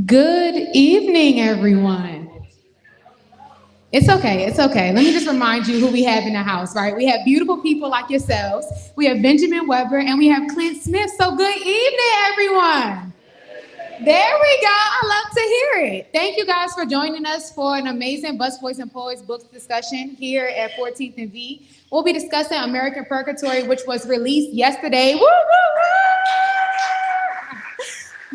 Good evening, everyone. It's okay, it's okay. Let me just remind you who we have in the house, right? We have beautiful people like yourselves. We have Benjamin Weber and we have Clint Smith. So good evening, everyone. There we go. I love to hear it. Thank you guys for joining us for an amazing Busboys and Poets books discussion here at 14th and V. We'll be discussing American Purgatory, which was released yesterday. Woo, woo, woo!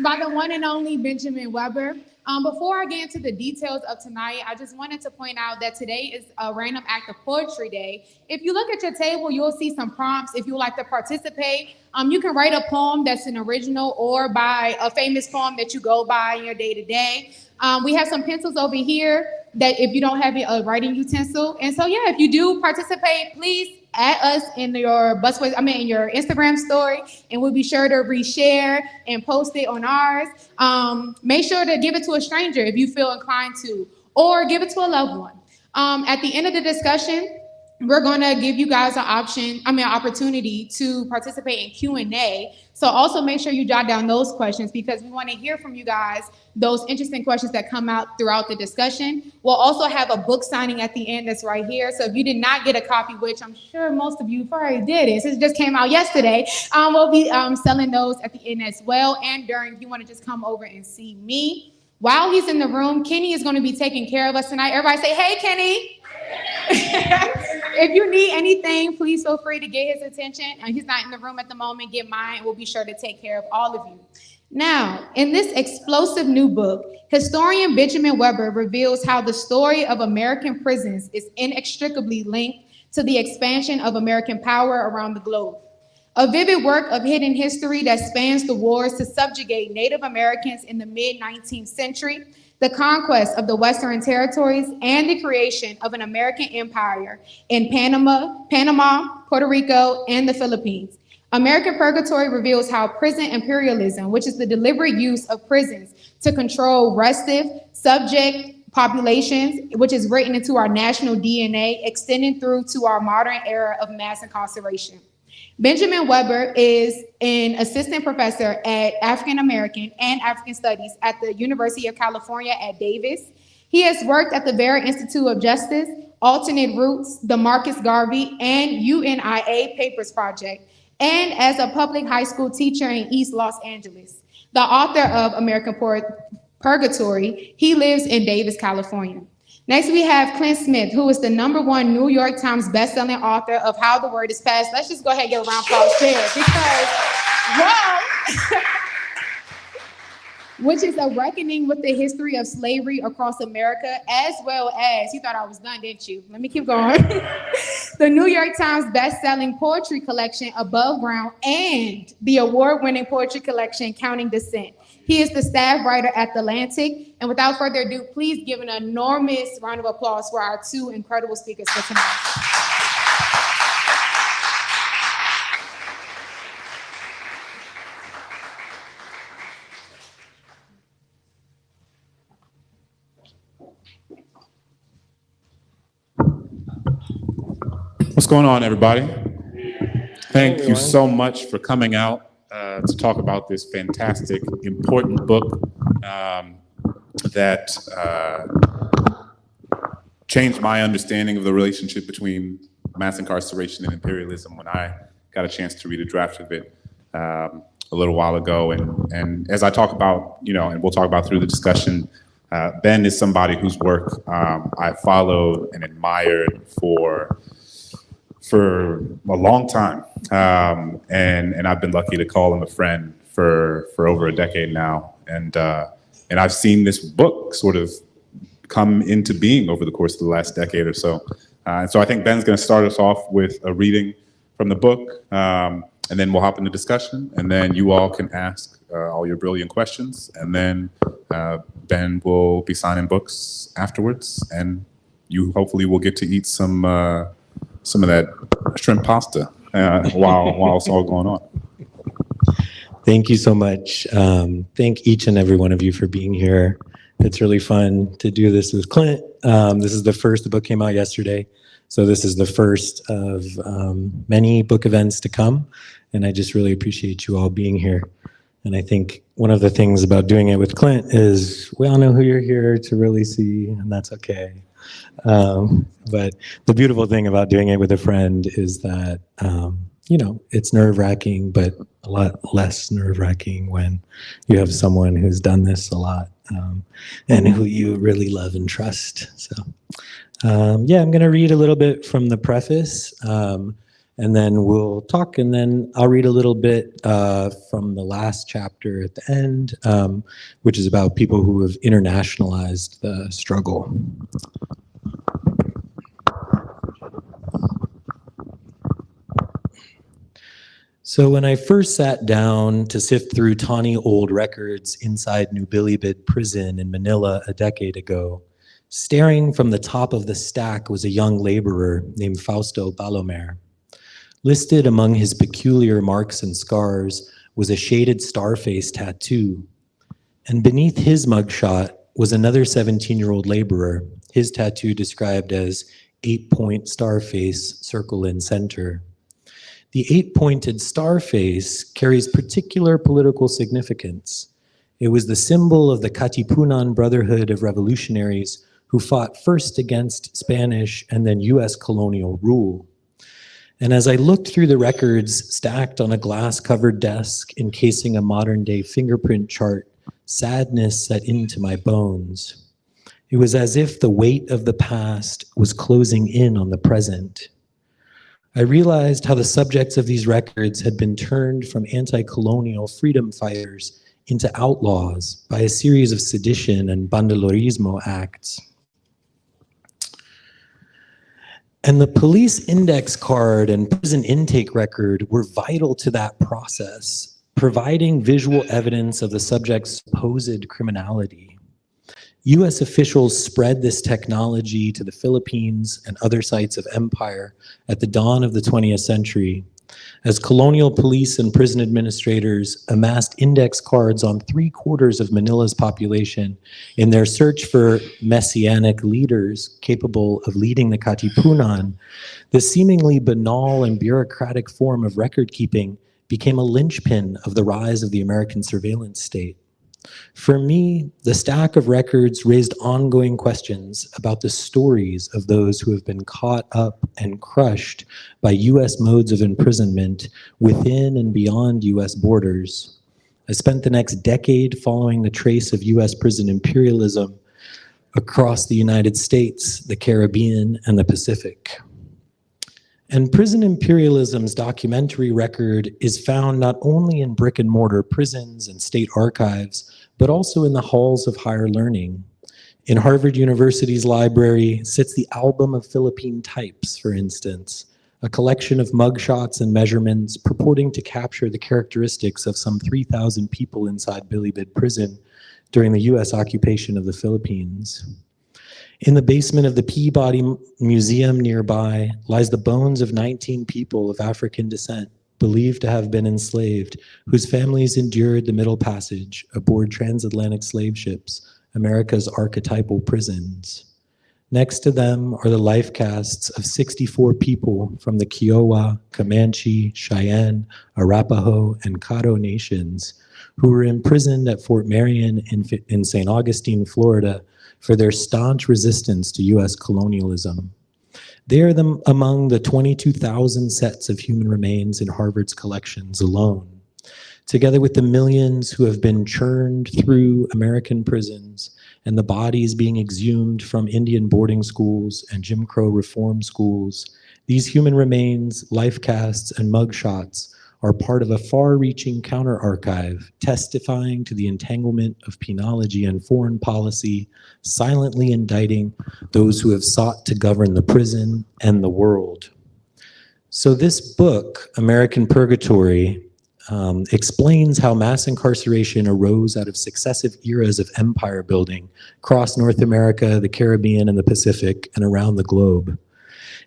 By the one and only Benjamin Weber. Before I get into the details of tonight, I just wanted to point out that today is a random act of poetry day. If you look at your table, you'll see some prompts. If you would like to participate, you can write a poem that's an original or by a famous poem that you go by in your day to day. We have some pencils over here that if you don't have a writing utensil. And so, yeah, if you do participate, please add us in your in your Instagram story, and we'll be sure to reshare and post it on ours. Make sure to give it to a stranger if you feel inclined to, or give it to a loved one. At the end of the discussion, we're going to give you guys an opportunity to participate in Q&A. So also make sure you jot down those questions because we want to hear from you guys those interesting questions that come out throughout the discussion. We'll also have a book signing at the end that's right here. So if you did not get a copy, which I'm sure most of you probably did, since it just came out yesterday, we'll be selling those at the end as well. And during, if you want to just come over and see me. While he's in the room, Kenny is going to be taking care of us tonight. Everybody say, hey, Kenny. If you need anything, please feel free to get his attention. He's not in the room at the moment. Get mine. We'll be sure to take care of all of you. Now, in this explosive new book, historian Benjamin Weber reveals how the story of American prisons is inextricably linked to the expansion of American power around the globe. A vivid work of hidden history that spans the wars to subjugate Native Americans in the mid-19th century, the conquest of the Western territories, and the creation of an American empire in Panama, Puerto Rico, and the Philippines. American Purgatory reveals how prison imperialism, which is the deliberate use of prisons to control restive, subject populations, which is written into our national DNA, extending through to our modern era of mass incarceration. Benjamin Weber is an assistant professor at African American and African Studies at the University of California at Davis. He has worked at the Vera Institute of Justice, Alternate Roots, the Marcus Garvey, and UNIA Papers Project, and as a public high school teacher in East Los Angeles. The author of American Purgatory, he lives in Davis, California. Next, we have Clint Smith, who is the #1 New York Times bestselling author of How the Word is Passed. Let's just go ahead and give a round of applause there because, whoa! Which is a reckoning with the history of slavery across America, as well as, you thought I was done, didn't you? Let me keep going. The New York Times best-selling poetry collection, Above Ground, and the award-winning poetry collection, Counting Descent. He is the staff writer at The Atlantic. And without further ado, please give an enormous round of applause for our two incredible speakers for tonight. What's going on, everybody? Thank you so much for coming out to talk about this fantastic, important book that changed my understanding of the relationship between mass incarceration and imperialism when I got a chance to read a draft of it a little while ago. And as I talk about, and we'll talk about through the discussion, Ben is somebody whose work I followed and admired for a long time, and I've been lucky to call him a friend for over a decade now, and I've seen this book sort of come into being over the course of the last decade or so. And so I think Ben's going to start us off with a reading from the book, and then we'll hop into discussion, and then you all can ask all your brilliant questions, and then Ben will be signing books afterwards, and you hopefully will get to eat some of that shrimp pasta while it's all going on. Thank you so much. Thank each and every one of you for being here. It's really fun to do this with Clint. This is the book came out yesterday. So this is the first of many book events to come. And I just really appreciate you all being here. And I think one of the things about doing it with Clint is we all know who you're here to really see, and that's okay. But the beautiful thing about doing it with a friend is that, it's nerve-wracking, but a lot less nerve-wracking when you have someone who's done this a lot, and who you really love and trust. So, I'm going to read a little bit from the preface, and then we'll talk, and then I'll read a little bit from the last chapter at the end, which is about people who have internationalized the struggle. So when I first sat down to sift through tawny old records inside New Bilibid prison in Manila a decade ago, staring from the top of the stack was a young laborer named Fausto Balomer. Listed among his peculiar marks and scars was a shaded star face tattoo, and beneath his mugshot was another 17-year-old laborer, his tattoo described as 8-point star face, circle in center. The 8-pointed star face carries particular political significance. It was the symbol of the Katipunan Brotherhood of Revolutionaries who fought first against Spanish and then US colonial rule. And as I looked through the records stacked on a glass-covered desk encasing a modern-day fingerprint chart, sadness set into my bones. It was as if the weight of the past was closing in on the present. I realized how the subjects of these records had been turned from anti-colonial freedom fighters into outlaws by a series of sedition and bandelorismo acts. And the police index card and prison intake record were vital to that process, providing visual evidence of the subject's supposed criminality. US officials spread this technology to the Philippines and other sites of empire at the dawn of the 20th century, as colonial police and prison administrators amassed index cards on 3/4 of Manila's population in their search for messianic leaders capable of leading the Katipunan. The seemingly banal and bureaucratic form of record keeping became a linchpin of the rise of the American surveillance state. For me, the stack of records raised ongoing questions about the stories of those who have been caught up and crushed by US modes of imprisonment within and beyond US borders. I spent the next decade following the trace of US prison imperialism across the United States, the Caribbean, and the Pacific. And prison imperialism's documentary record is found not only in brick and mortar prisons and state archives, but also in the halls of higher learning. In Harvard University's library sits the Album of Philippine Types, for instance, a collection of mugshots and measurements purporting to capture the characteristics of some 3,000 people inside Bilibid prison during the US occupation of the Philippines. In the basement of the Peabody Museum nearby lies the bones of 19 people of African descent, believed to have been enslaved, whose families endured the Middle Passage aboard transatlantic slave ships, America's archetypal prisons. Next to them are the life casts of 64 people from the Kiowa, Comanche, Cheyenne, Arapaho, and Caddo nations, who were imprisoned at Fort Marion in St. Augustine, Florida, for their staunch resistance to US colonialism. They are among the 22,000 sets of human remains in Harvard's collections alone, together with the millions who have been churned through American prisons and the bodies being exhumed from Indian boarding schools and Jim Crow reform schools. These human remains, life casts, and mugshots are part of a far-reaching counter-archive testifying to the entanglement of penology and foreign policy, silently indicting those who have sought to govern the prison and the world. So this book, American Purgatory, explains how mass incarceration arose out of successive eras of empire building across North America, the Caribbean, and the Pacific, and around the globe.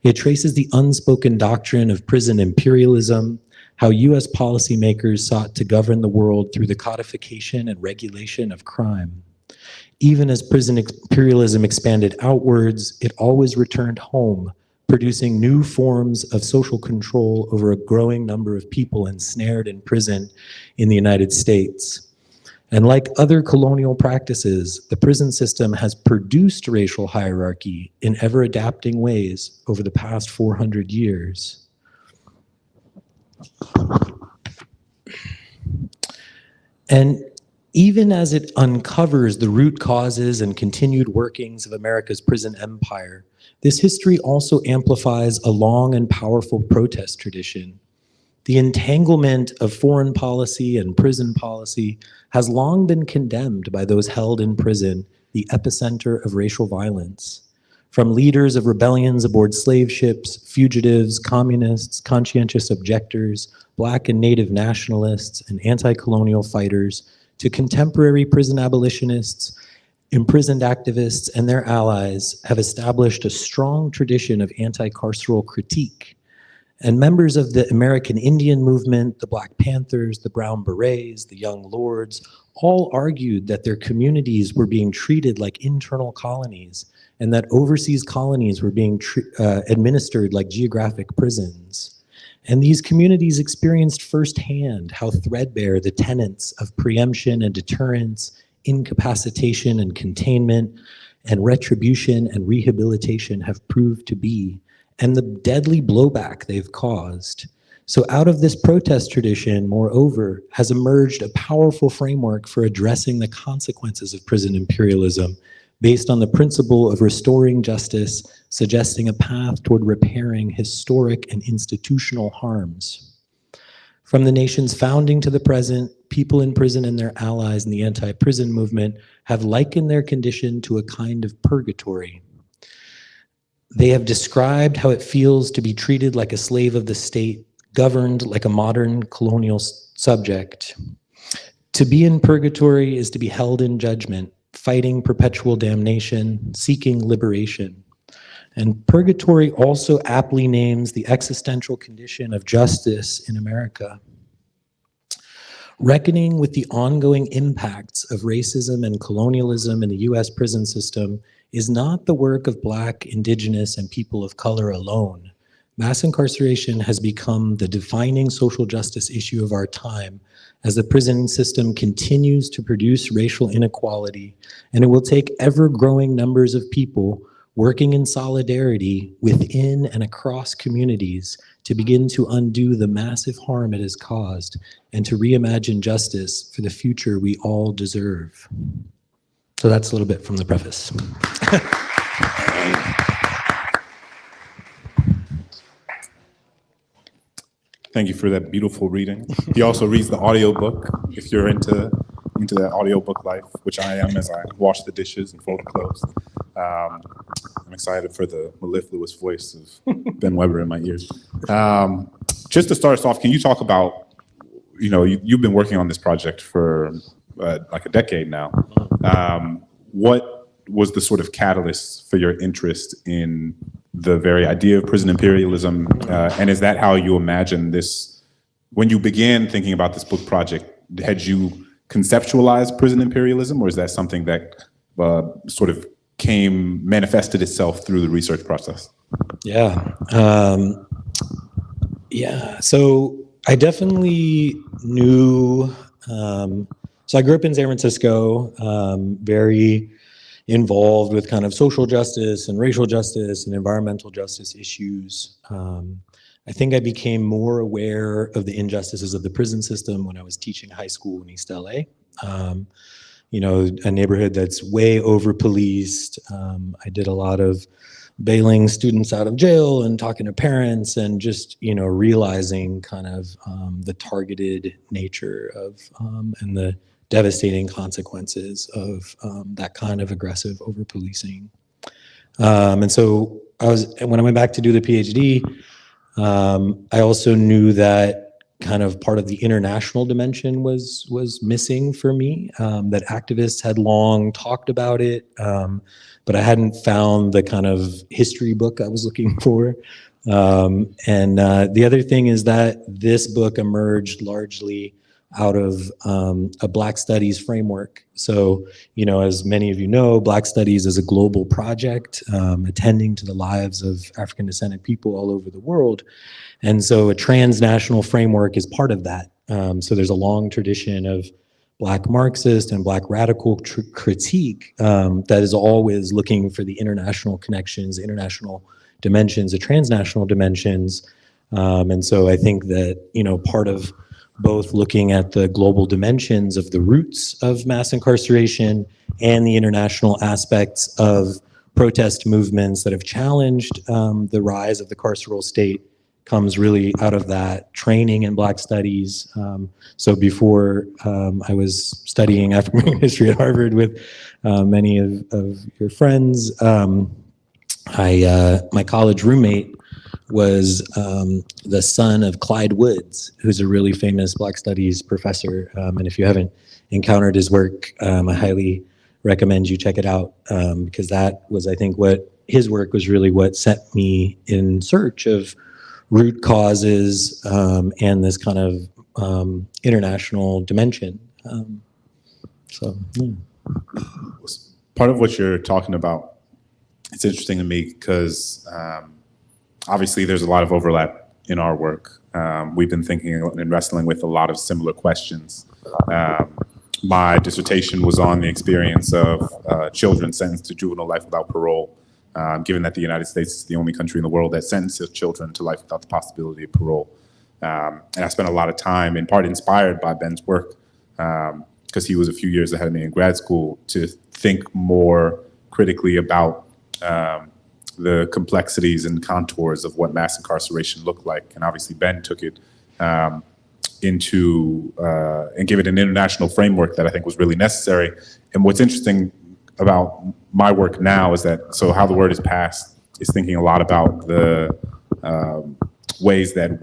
It traces the unspoken doctrine of prison imperialism, how US policymakers sought to govern the world through the codification and regulation of crime. Even as prison imperialism expanded outwards, it always returned home, producing new forms of social control over a growing number of people ensnared in prison in the United States. And like other colonial practices, the prison system has produced racial hierarchy in ever adapting ways over the past 400 years. And even as it uncovers the root causes and continued workings of America's prison empire, this history also amplifies a long and powerful protest tradition. The entanglement of foreign policy and prison policy has long been condemned by those held in prison, the epicenter of racial violence. From leaders of rebellions aboard slave ships, fugitives, communists, conscientious objectors, Black and Native nationalists, and anti-colonial fighters, to contemporary prison abolitionists, imprisoned activists, and their allies have established a strong tradition of anti-carceral critique. And members of the American Indian movement, the Black Panthers, the Brown Berets, the Young Lords, all argued that their communities were being treated like internal colonies and that overseas colonies were being administered like geographic prisons. And these communities experienced firsthand how threadbare the tenets of preemption and deterrence, incapacitation and containment, and retribution and rehabilitation have proved to be, and the deadly blowback they've caused. So out of this protest tradition, moreover, has emerged a powerful framework for addressing the consequences of prison imperialism based on the principle of restoring justice, suggesting a path toward repairing historic and institutional harms. From the nation's founding to the present, people in prison and their allies in the anti-prison movement have likened their condition to a kind of purgatory. They have described how it feels to be treated like a slave of the state, governed like a modern colonial subject. To be in purgatory is to be held in judgment, fighting perpetual damnation, seeking liberation. And purgatory also aptly names the existential condition of justice in America. Reckoning with the ongoing impacts of racism and colonialism in the US prison system is not the work of Black, Indigenous, and people of color alone. Mass incarceration has become the defining social justice issue of our time as the prison system continues to produce racial inequality, and it will take ever-growing numbers of people working in solidarity within and across communities to begin to undo the massive harm it has caused and to reimagine justice for the future we all deserve. So that's a little bit from the preface. Thank you for that beautiful reading. He also reads the audiobook if you're into that audiobook life, which I am as I wash the dishes and fold the clothes. I'm excited for the mellifluous voice of Ben Weber in my ears. Just to start us off, can you talk about, you've been working on this project for like a decade now. What was the sort of catalyst for your interest in the very idea of prison imperialism? And is that how you imagine this, when you began thinking about this book project, had you conceptualized prison imperialism, or is that something that sort of manifested itself through the research process? Yeah. So I definitely knew, so I grew up in San Francisco, very involved with kind of social justice and racial justice and environmental justice issues. I think I became more aware of the injustices of the prison system when I was teaching high school in East LA. A neighborhood that's way over-policed. I did a lot of bailing students out of jail and talking to parents and just, realizing kind of the targeted nature of and the devastating consequences of that kind of aggressive over-policing. And so when I went back to do the PhD, I also knew that kind of part of the international dimension was missing for me, that activists had long talked about it, but I hadn't found the kind of history book I was looking for. And the other thing is that this book emerged largely out of a Black Studies framework. So, you know, as many of you know, Black Studies is a global project attending to the lives of African descendant people all over the world. And so a transnational framework is part of that. So there's a long tradition of Black Marxist and Black radical critique that is always looking for the international connections, international dimensions, the transnational dimensions. And so I think that, you know, part of both looking at the global dimensions of the roots of mass incarceration and the international aspects of protest movements that have challenged the rise of the carceral state comes really out of that training in Black Studies. So before I was studying African American history at Harvard with many of your friends, my college roommate was the son of Clyde Woods, who's a really famous Black Studies professor. And if you haven't encountered his work, I highly recommend you check it out, because that was, I think, what his work was really what set me in search of root causes and this kind of international dimension. Yeah. Part of what you're talking about, it's interesting to me because obviously there's a lot of overlap in our work. We've been thinking and wrestling with a lot of similar questions. My dissertation was on the experience of children sentenced to juvenile life without parole, given that the United States is the only country in the world that sentences children to life without the possibility of parole. And I spent a lot of time, in part inspired by Ben's work, because he was a few years ahead of me in grad school, to think more critically about the complexities and contours of what mass incarceration looked like. And obviously Ben took it into and gave it an international framework that I think was really necessary. And what's interesting about my work now is that, so how the word is passed is thinking a lot about the ways that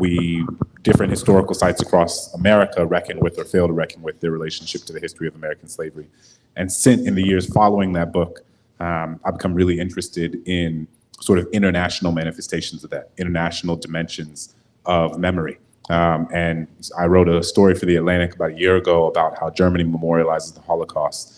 different historical sites across America reckon with or fail to reckon with their relationship to the history of American slavery. And since in the years following that book, I've become really interested in sort of international manifestations of that, international dimensions of memory. And I wrote a story for The Atlantic about a year ago about how Germany memorializes the Holocaust.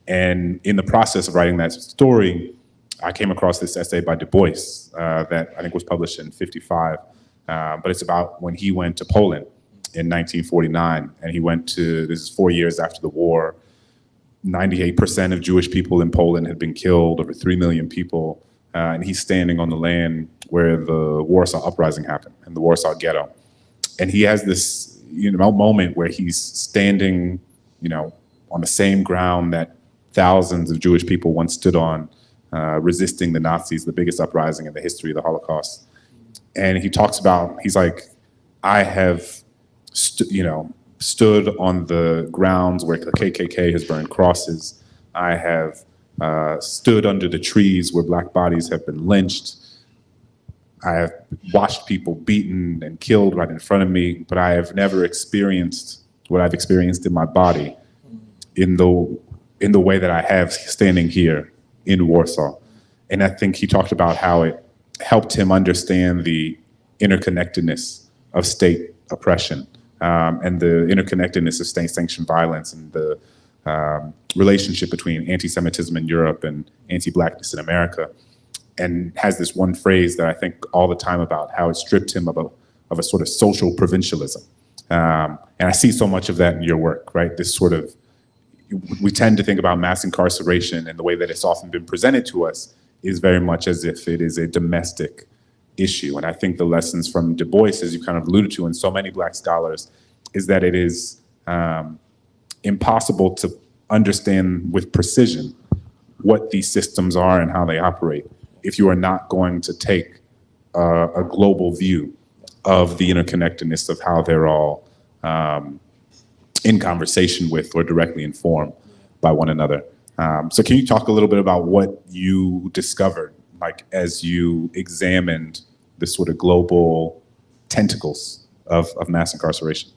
And in the process of writing that story, I came across this essay by Du Bois that I think was published in '55. But it's about when he went to Poland in 1949. And he went to, this is 4 years after the war, 98% of Jewish people in Poland had been killed, over 3 million people. And he's standing on the land where the Warsaw Uprising happened, in the Warsaw Ghetto. And he has this, moment where he's standing, on the same ground that thousands of Jewish people once stood on, resisting the Nazis, the biggest uprising in the history of the Holocaust. And he talks about, he's like, I have, stood on the grounds where the KKK has burned crosses. I have stood under the trees where Black bodies have been lynched. I have watched people beaten and killed right in front of me, but I have never experienced what I've experienced in my body in the way that I have standing here in Warsaw. And I think he talked about how it helped him understand the interconnectedness of state oppression and the interconnectedness of state-sanctioned violence and the relationship between anti-Semitism in Europe and anti-Blackness in America. And has this one phrase that I think all the time about how it stripped him of a sort of social provincialism. And I see so much of that in your work, right? This sort of, we tend to think about mass incarceration and the way that it's often been presented to us is very much as if it is a domestic issue. And I think the lessons from Du Bois, as you kind of alluded to, and so many Black scholars, is that it is impossible to understand with precision what these systems are and how they operate if you are not going to take a global view of the interconnectedness of how they're all in conversation with or directly informed by one another. So can you talk a little bit about what you discovered, like as you examined the sort of global tentacles of mass incarceration?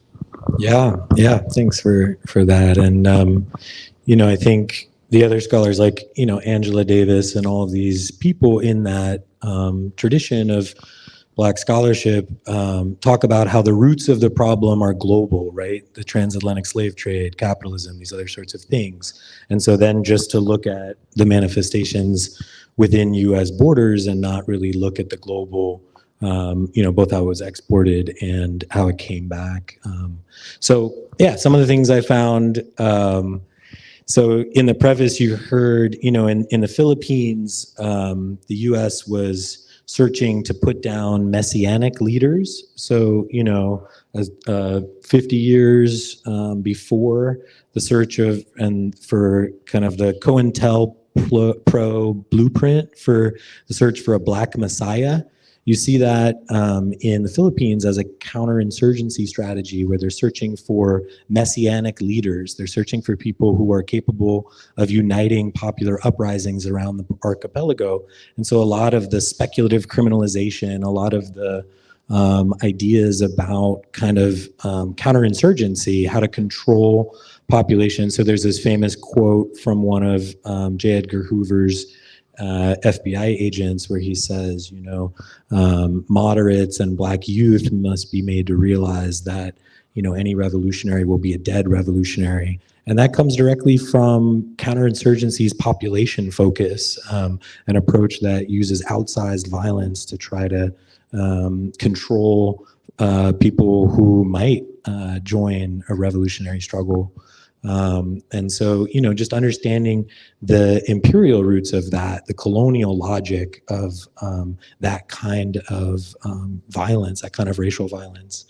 Yeah, thanks for that. And, I think the other scholars like, Angela Davis and all of these people in that tradition of Black scholarship talk about how the roots of the problem are global, right? The transatlantic slave trade, capitalism, these other sorts of things. And so then just to look at the manifestations within US borders and not really look at the global, both how it was exported and how it came back. So yeah, some of the things I found, so in the preface you heard, in the Philippines, the US was searching to put down messianic leaders. So, 50 years before the search for kind of the COINTELPRO blueprint for the search for a Black Messiah, you see that in the Philippines as a counterinsurgency strategy where they're searching for messianic leaders. They're searching for people who are capable of uniting popular uprisings around the archipelago. And so a lot of the speculative criminalization, a lot of the ideas about kind of counterinsurgency, how to control population. So there's this famous quote from one of J. Edgar Hoover's FBI agents where he says, moderates and Black youth must be made to realize that, any revolutionary will be a dead revolutionary. And that comes directly from counterinsurgency's population focus, an approach that uses outsized violence to try to control people who might join a revolutionary struggle. And so, just understanding the imperial roots of that, the colonial logic of that kind of violence, that kind of racial violence.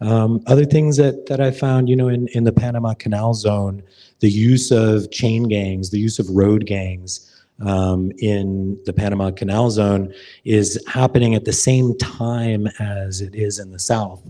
Other things that I found, in the Panama Canal Zone, the use of chain gangs, the use of road gangs in the Panama Canal Zone is happening at the same time as it is in the South.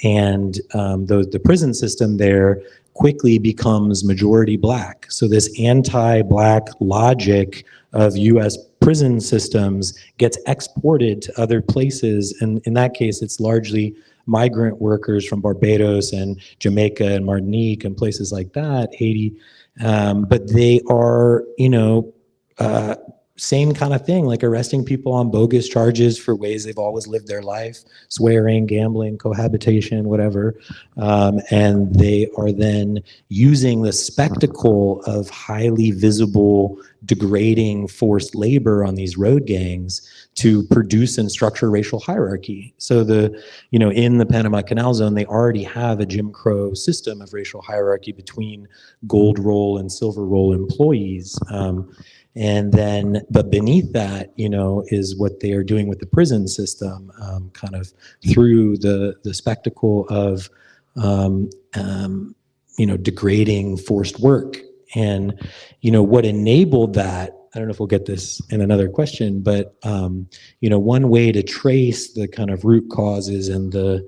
And the prison system there quickly becomes majority Black. So this anti-Black logic of US prison systems gets exported to other places. And in that case, it's largely migrant workers from Barbados and Jamaica and Martinique and places like that, Haiti. But they are, same kind of thing, like arresting people on bogus charges for ways they've always lived their life, swearing, gambling, cohabitation, whatever. And they are then using the spectacle of highly visible, degrading forced labor on these road gangs to produce and structure racial hierarchy. So in the Panama Canal Zone, they already have a Jim Crow system of racial hierarchy between gold roll and silver roll employees. And then, but beneath that, is what they are doing with the prison system, kind of through the spectacle of, degrading forced work. And, what enabled that, I don't know if we'll get this in another question, but, one way to trace the kind of root causes and the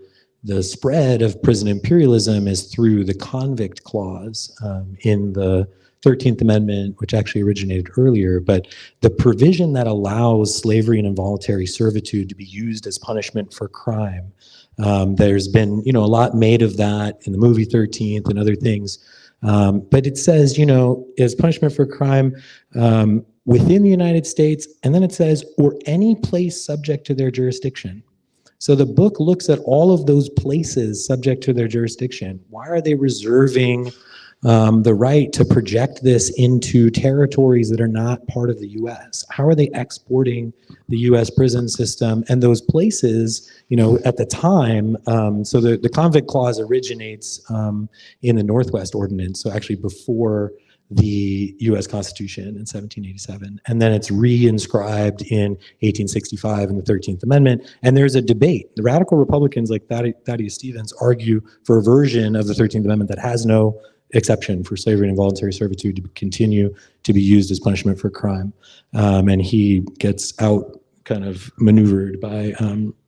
spread of prison imperialism is through the convict clause in the 13th Amendment, which actually originated earlier, but the provision that allows slavery and involuntary servitude to be used as punishment for crime. There's been, a lot made of that in the movie 13th and other things. But it says, as punishment for crime within the United States, and then it says, or any place subject to their jurisdiction. So the book looks at all of those places subject to their jurisdiction. Why are they reserving the right to project this into territories that are not part of the U.S.? How are they exporting the U.S. prison system and those places, at the time? So the convict clause originates in the Northwest Ordinance, so actually before the U.S. Constitution in 1787. And then it's reinscribed in 1865 in the 13th Amendment. And there's a debate. The radical Republicans like Thaddeus Stevens argue for a version of the 13th Amendment that has no exception for slavery and involuntary servitude to continue to be used as punishment for crime. And he gets out kind of maneuvered by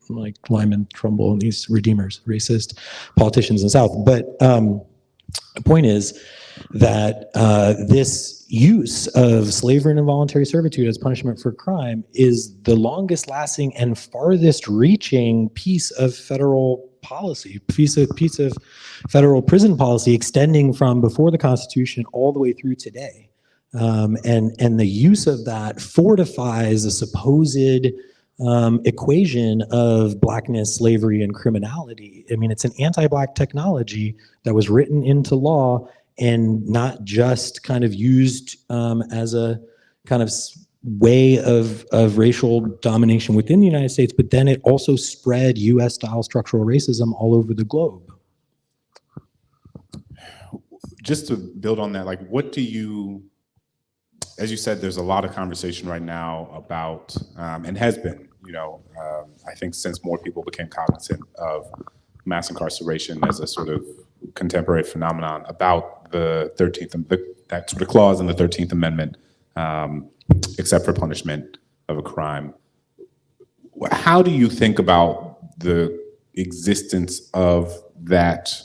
like Lyman Trumbull and these redeemers, racist politicians in the South. But the point is that this use of slavery and involuntary servitude as punishment for crime is the longest lasting and farthest reaching piece of federal policy, piece of federal prison policy extending from before the Constitution all the way through today. And the use of that fortifies a supposed equation of blackness, slavery, and criminality. I mean, it's an anti-black technology that was written into law and not just kind of used as a kind of way of racial domination within the United States, but then it also spread US-style structural racism all over the globe. Just to build on that, like, what do you, as you said, there's a lot of conversation right now about, and has been, I think since more people became cognizant of mass incarceration as a sort of contemporary phenomenon, about the 13th, that sort of clause in the 13th Amendment, except for punishment of a crime. How do you think about the existence of that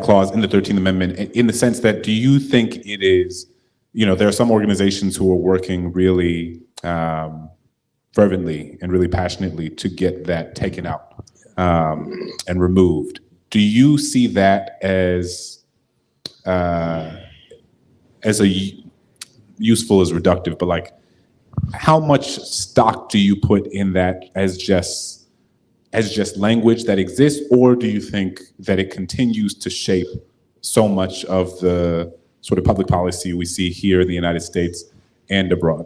clause in the 13th Amendment, in the sense that, do you think it is, there are some organizations who are working really fervently and really passionately to get that taken out and removed. Do you see that as useful as reductive, but like, how much stock do you put in that as just language that exists, or do you think that it continues to shape so much of the sort of public policy we see here in the United States and abroad?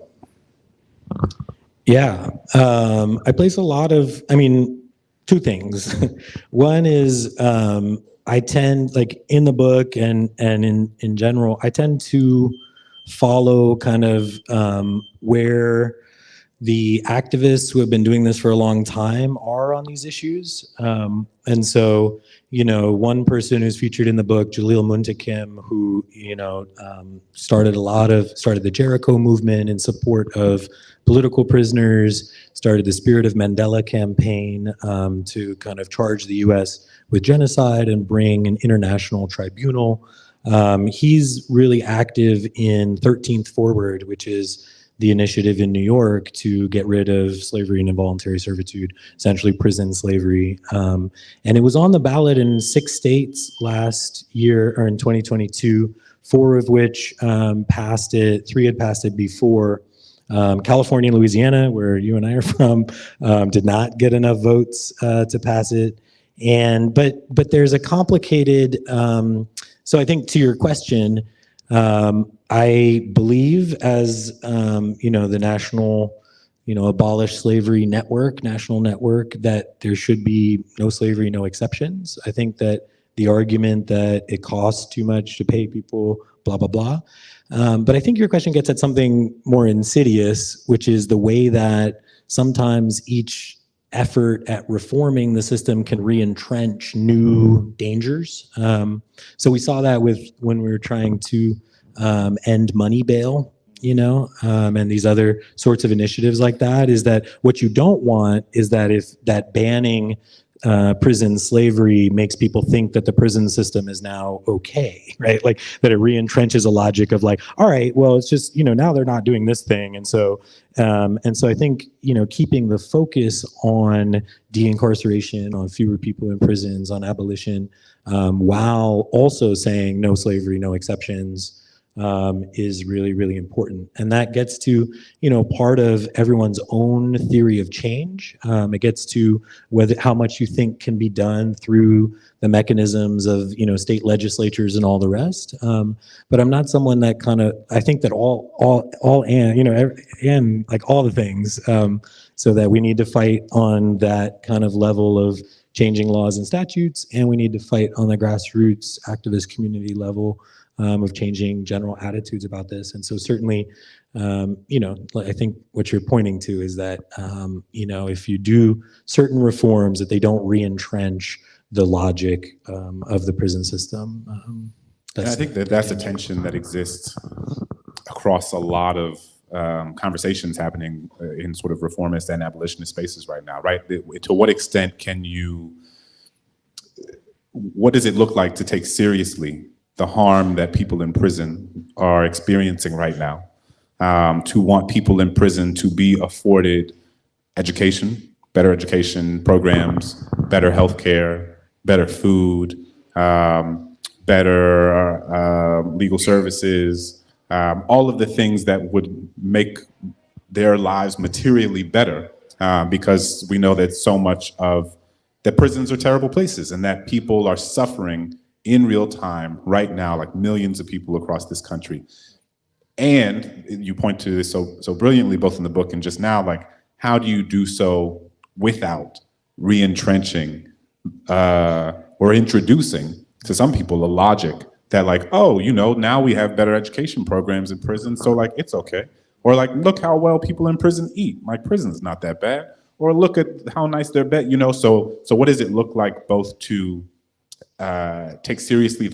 Yeah, I place a lot of, two things. One is I tend, like in the book and in general, I tend to follow kind of where the activists who have been doing this for a long time are on these issues. And so, one person who's featured in the book, Jalil Muntakim, who, started the Jericho movement in support of political prisoners, started the Spirit of Mandela campaign to kind of charge the US with genocide and bring an international tribunal. He's really active in 13th Forward, which is the initiative in New York to get rid of slavery and involuntary servitude, essentially prison slavery. And it was on the ballot in 6 states last year, or in 2022, 4 of which passed it, 3 had passed it before. California and Louisiana, where you and I are from, did not get enough votes to pass it. But there's a complicated, so I think to your question, I believe as, the national, abolish slavery network, national network, that there should be no slavery, no exceptions. I think that the argument that it costs too much to pay people, blah, blah, blah. But I think your question gets at something more insidious, which is the way that sometimes each effort at reforming the system can re-entrench new dangers. So we saw that when we were trying to end money bail, and these other sorts of initiatives like that, is that what you don't want is that if that banning prison slavery makes people think that the prison system is now okay, right? Like that it re-entrenches a logic of like, all right, well, it's just, now they're not doing this thing. And so I think, keeping the focus on de-incarceration, on fewer people in prisons, on abolition, while also saying no slavery, no exceptions, is really, really important. And that gets to, part of everyone's own theory of change. It gets to how much you think can be done through the mechanisms of, state legislatures and all the rest. But I'm not someone that I think that and like all the things, so that we need to fight on that kind of level of changing laws and statutes, and we need to fight on the grassroots activist community level of changing general attitudes about this. And so certainly, I think what you're pointing to is that, if you do certain reforms, that they don't re-entrench the logic of the prison system. And I think that's a tension that exists across a lot of conversations happening in sort of reformist and abolitionist spaces right now, right? To what extent what does it look like to take seriously the harm that people in prison are experiencing right now, to want people in prison to be afforded education, better education programs, better healthcare, better food, better legal services, all of the things that would make their lives materially better, because we know that so much of that prisons are terrible places and that people are suffering in real time right now, like millions of people across this country. And you point to this so brilliantly, both in the book and just now, like, how do you do so without re-entrenching or introducing to some people a logic that, like, oh, now we have better education programs in prison, so like it's okay. Or like, look how well people in prison eat. Like, prison's not that bad. Or look at how nice their bed, So what does it look like both to take seriously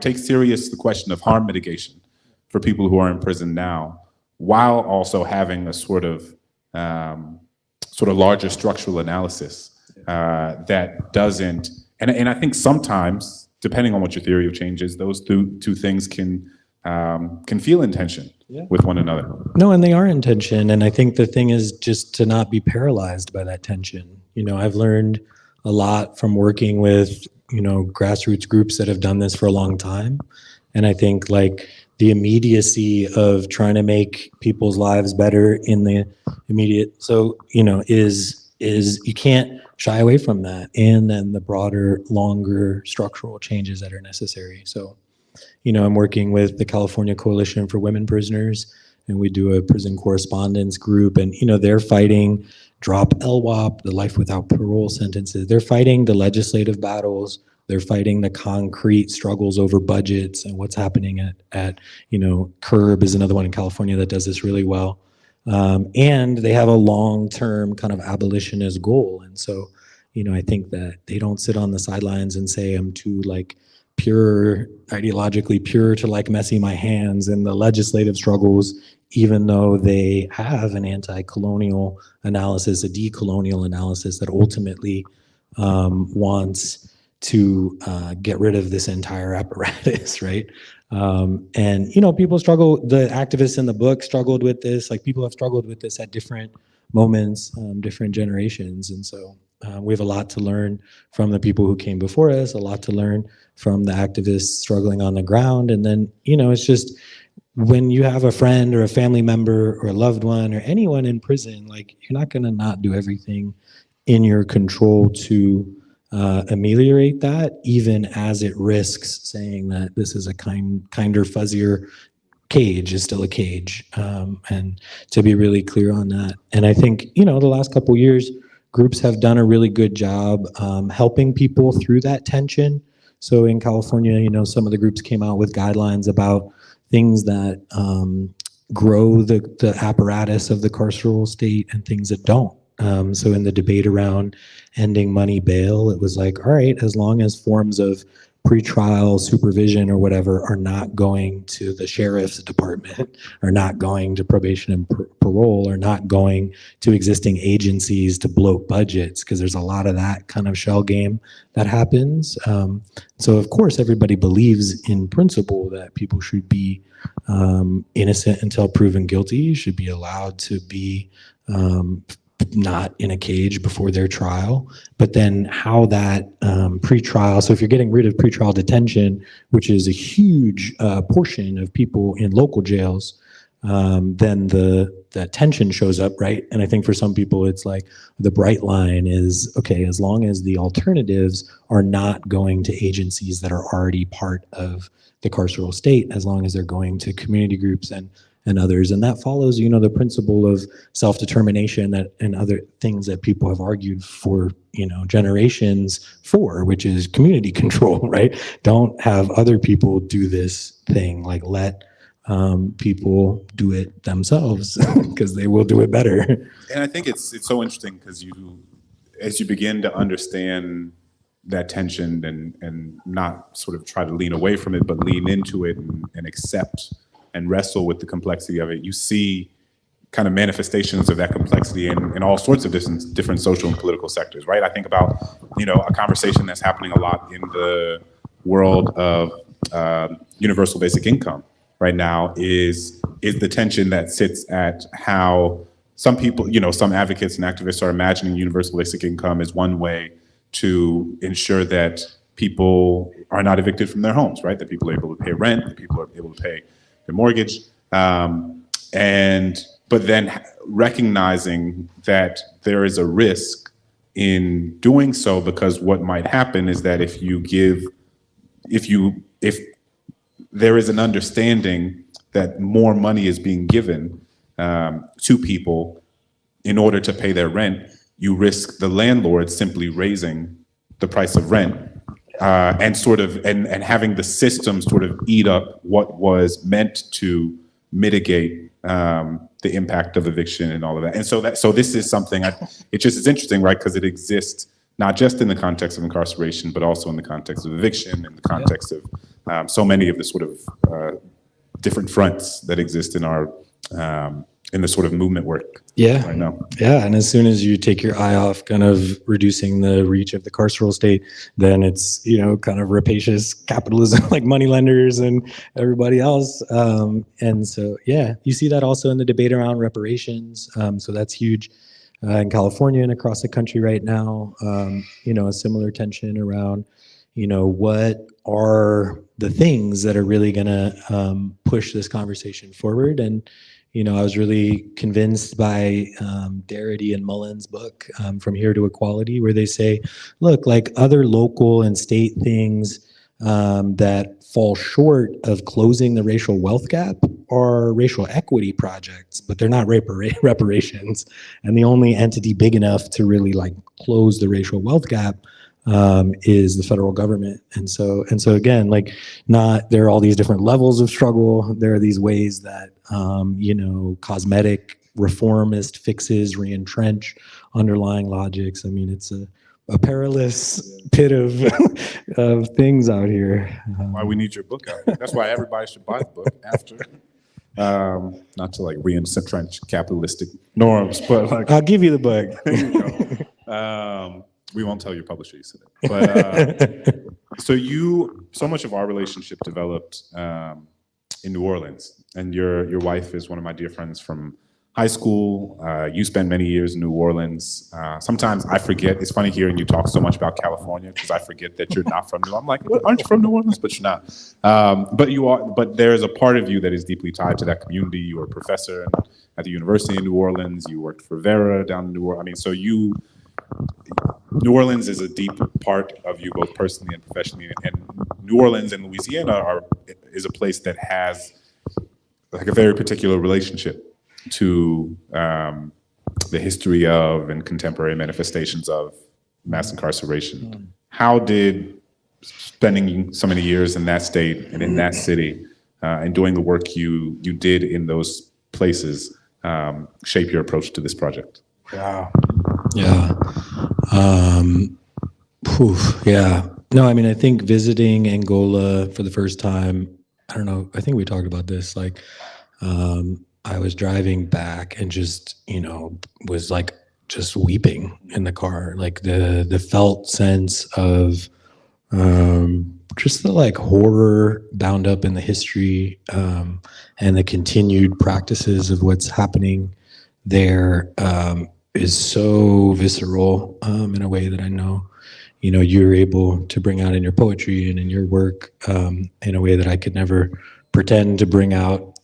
take serious the question of harm mitigation for people who are in prison now, while also having a sort of larger structural analysis that doesn't, and I think sometimes, depending on what your theory of change is, those two things can feel in tension with one another. No, and they are in tension. And I think the thing is just to not be paralyzed by that tension. I've learned a lot from working with, grassroots groups that have done this for a long time. And I think like the immediacy of trying to make people's lives better in the immediate, is you can't shy away from that. And then the broader, longer structural changes that are necessary. So, I'm working with the California Coalition for Women Prisoners, and we do a prison correspondence group, and they're fighting drop LWOP, the life without parole sentences. They're fighting the legislative battles. They're fighting the concrete struggles over budgets and what's happening at CURB is another one in California that does this really well. And they have a long-term kind of abolitionist goal. And so, I think that they don't sit on the sidelines and say, I'm too pure, ideologically pure to messy my hands in the legislative struggles, even though they have an anti-colonial analysis, a decolonial analysis that ultimately wants to get rid of this entire apparatus, right? And people struggle, the activists in the book struggled with this, people have struggled with this at different moments, different generations. And so we have a lot to learn from the people who came before us, a lot to learn from the activists struggling on the ground. And then, it's just when you have a friend or a family member or a loved one or anyone in prison, you're not going to not do everything in your control to ameliorate that, even as it risks saying that this is a kinder, fuzzier cage is still a cage, and to be really clear on that. And I think, the last couple of years, groups have done a really good job helping people through that tension. So in California, some of the groups came out with guidelines about things that grow the apparatus of the carceral state and things that don't. So in the debate around ending money bail, it was like, all right, as long as forms of pretrial supervision or whatever are not going to the sheriff's department, are not going to probation and parole, are not going to existing agencies to bloat budgets, because there's a lot of that kind of shell game that happens. So of course, everybody believes in principle that people should be innocent until proven guilty, should be allowed to be not in a cage before their trial. But then how that pretrial, so if you're getting rid of pretrial detention, which is a huge portion of people in local jails, then the tension shows up, right? And I think for some people, it's like the bright line is, okay, as long as the alternatives are not going to agencies that are already part of the carceral state, as long as they're going to community groups and others. And that follows, the principle of self-determination and other things that people have argued for, generations for, which is community control, right? Don't have other people do this thing, let people do it themselves because they will do it better. And I think it's so interesting because as you begin to understand that tension and not sort of try to lean away from it, but lean into it and accept and wrestle with the complexity of it, you see kind of manifestations of that complexity in all sorts of different social and political sectors, right? I think about, a conversation that's happening a lot in the world of universal basic income right now is the tension that sits at how some people, some advocates and activists are imagining universal basic income as one way to ensure that people are not evicted from their homes, right? That people are able to pay rent, that people are able to pay their mortgage. And but then recognizing that there is a risk in doing so, because what might happen is that if there is an understanding that more money is being given to people in order to pay their rent, you risk the landlord simply raising the price of rent and having the system sort of eat up what was meant to mitigate the impact of eviction and all of that. And so this is something, it's interesting, right? Because it exists not just in the context of incarceration, but also in the context of eviction, in the context of so many of the sort of different fronts that exist in our in the sort of movement work right now. Yeah, and as soon as you take your eye off kind of reducing the reach of the carceral state, then it's, kind of rapacious capitalism like moneylenders and everybody else. And so, you see that also in the debate around reparations. So that's huge in California and across the country right now. A similar tension around, what are the things that are really going to push this conversation forward. And I was really convinced by Darity and Mullen's book, From Here to Equality, where they say, look, like other local and state things that fall short of closing the racial wealth gap are racial equity projects, but they're not reparations. And the only entity big enough to really like close the racial wealth gap is the federal government. And so again, like there are all these different levels of struggle. There are these ways that, cosmetic reformist fixes re-entrench underlying logics. I mean, it's a perilous pit of things out here. Why we need your book out. That's why everybody should buy the book after. Not to like re-entrench capitalistic norms, but like I'll give you the book. There you go. We won't tell your publisher you said it. But so much of our relationship developed in New Orleans, and your wife is one of my dear friends from high school. You spent many years in New Orleans. Sometimes I forget. It's funny hearing you talk so much about California because I forget that you're not from New Orleans. I'm like, what, aren't you from New Orleans? But you're not. But you are. But there's a part of you that is deeply tied to that community. You were a professor at the University in New Orleans. You worked for Vera down in New Orleans. I mean, so New Orleans is a deep part of you, both personally and professionally. And New Orleans and Louisiana is a place that has like a very particular relationship to the history of and contemporary manifestations of mass incarceration. How did spending so many years in that state and in that city and doing the work you did in those places shape your approach to this project? No, I mean, I think visiting Angola for the first time, I don't know, I think we talked about this, like, I was driving back and just, was like just weeping in the car, like the felt sense of just the like horror bound up in the history and the continued practices of what's happening there is so visceral in a way that I know, you're able to bring out in your poetry and in your work in a way that I could never pretend to bring out.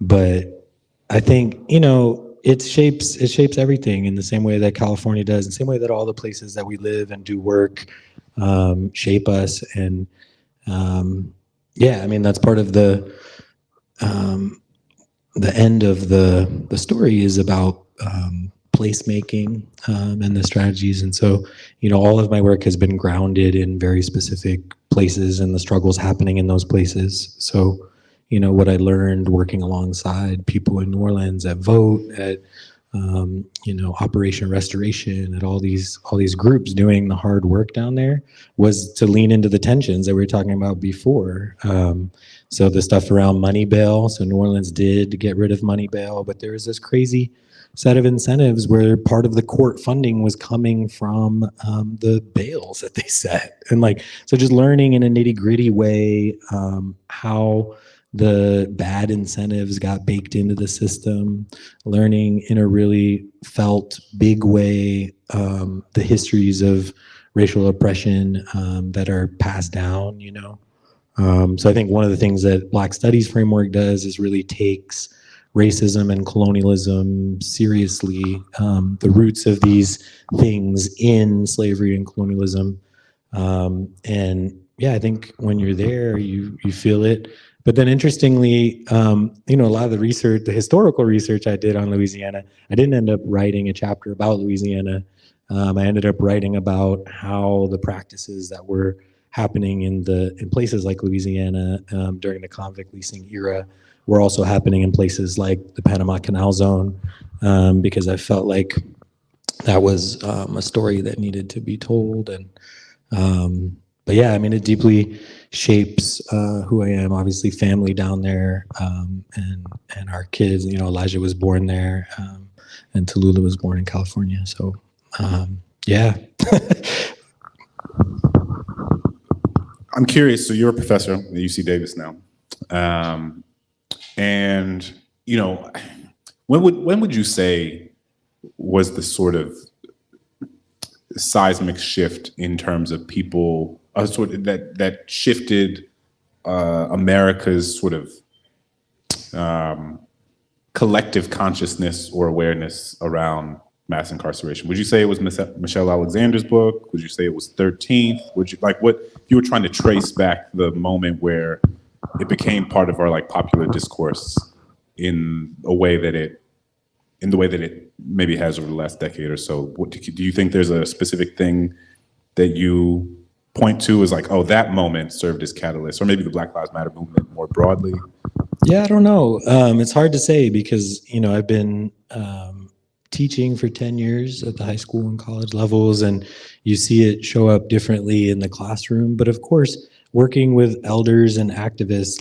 But I think, it shapes everything in the same way that California does, in the same way that all the places that we live and do work shape us. And I mean, that's part of the end of the story is about placemaking and the strategies. And so, all of my work has been grounded in very specific places and the struggles happening in those places. So, what I learned working alongside people in New Orleans at Vote, at Operation Restoration, at all these groups doing the hard work down there, was to lean into the tensions that we were talking about before. So the stuff around money bail. So New Orleans did get rid of money bail, but there was this crazy set of incentives where part of the court funding was coming from the bails that they set. And so just learning in a nitty-gritty way how the bad incentives got baked into the system, learning in a really felt big way the histories of racial oppression that are passed down, So I think one of the things that Black Studies framework does is really takes racism and colonialism seriously, the roots of these things in slavery and colonialism. And yeah, I think when you're there, you feel it. But then interestingly, a lot of the research, the historical research I did on Louisiana, I didn't end up writing a chapter about Louisiana. I ended up writing about how the practices that were happening in places like Louisiana during the convict leasing era were also happening in places like the Panama Canal Zone, because I felt like that was a story that needed to be told. And but yeah, I mean, it deeply shapes who I am. Obviously, family down there, and our kids. Elijah was born there, and Tallulah was born in California. So yeah. I'm curious. So you're a professor at UC Davis now, and when would you say was the sort of seismic shift in terms of people, sort of that shifted America's sort of collective consciousness or awareness around mass incarceration? Would you say it was Michelle Alexander's book? Would you say it was 13th? Would you what if you were trying to trace back the moment where it became part of our popular discourse in the way that it maybe has over the last decade or so? Do you think there's a specific thing that you point to as oh, that moment served as catalyst, or maybe the Black Lives Matter movement more broadly? Yeah, I don't know. It's hard to say because I've been teaching for 10 years at the high school and college levels, and you see it show up differently in the classroom. But of course, working with elders and activists,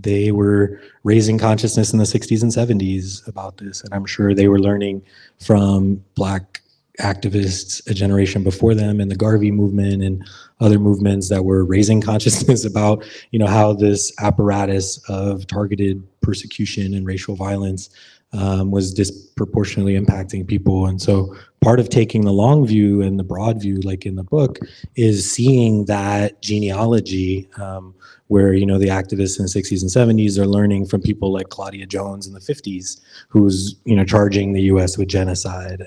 they were raising consciousness in the 60s and 70s about this, and I'm sure they were learning from Black activists a generation before them, and the Garvey movement and other movements that were raising consciousness about how this apparatus of targeted persecution and racial violence was disproportionately impacting people. And so part of taking the long view and the broad view, like in the book, is seeing that genealogy where, the activists in the 60s and 70s are learning from people like Claudia Jones in the 50s, who's, charging the US with genocide.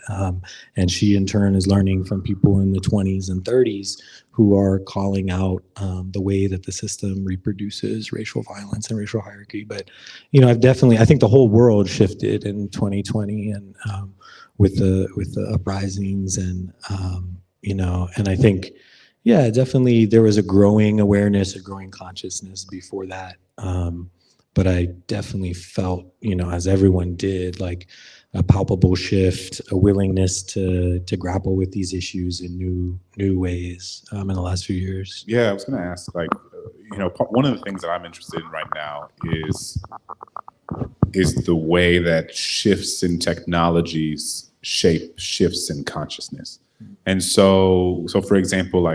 And she in turn is learning from people in the 20s and 30s who are calling out the way that the system reproduces racial violence and racial hierarchy. But, I think the whole world shifted in 2020 and with the uprisings and, and I think, yeah, definitely there was a growing awareness, a growing consciousness before that. But I definitely felt, as everyone did, a palpable shift, a willingness to grapple with these issues in new ways in the last few years. Yeah, I was going to ask, one of the things that I'm interested in right now is the way that shifts in technologies shape shifts in consciousness. And so for example,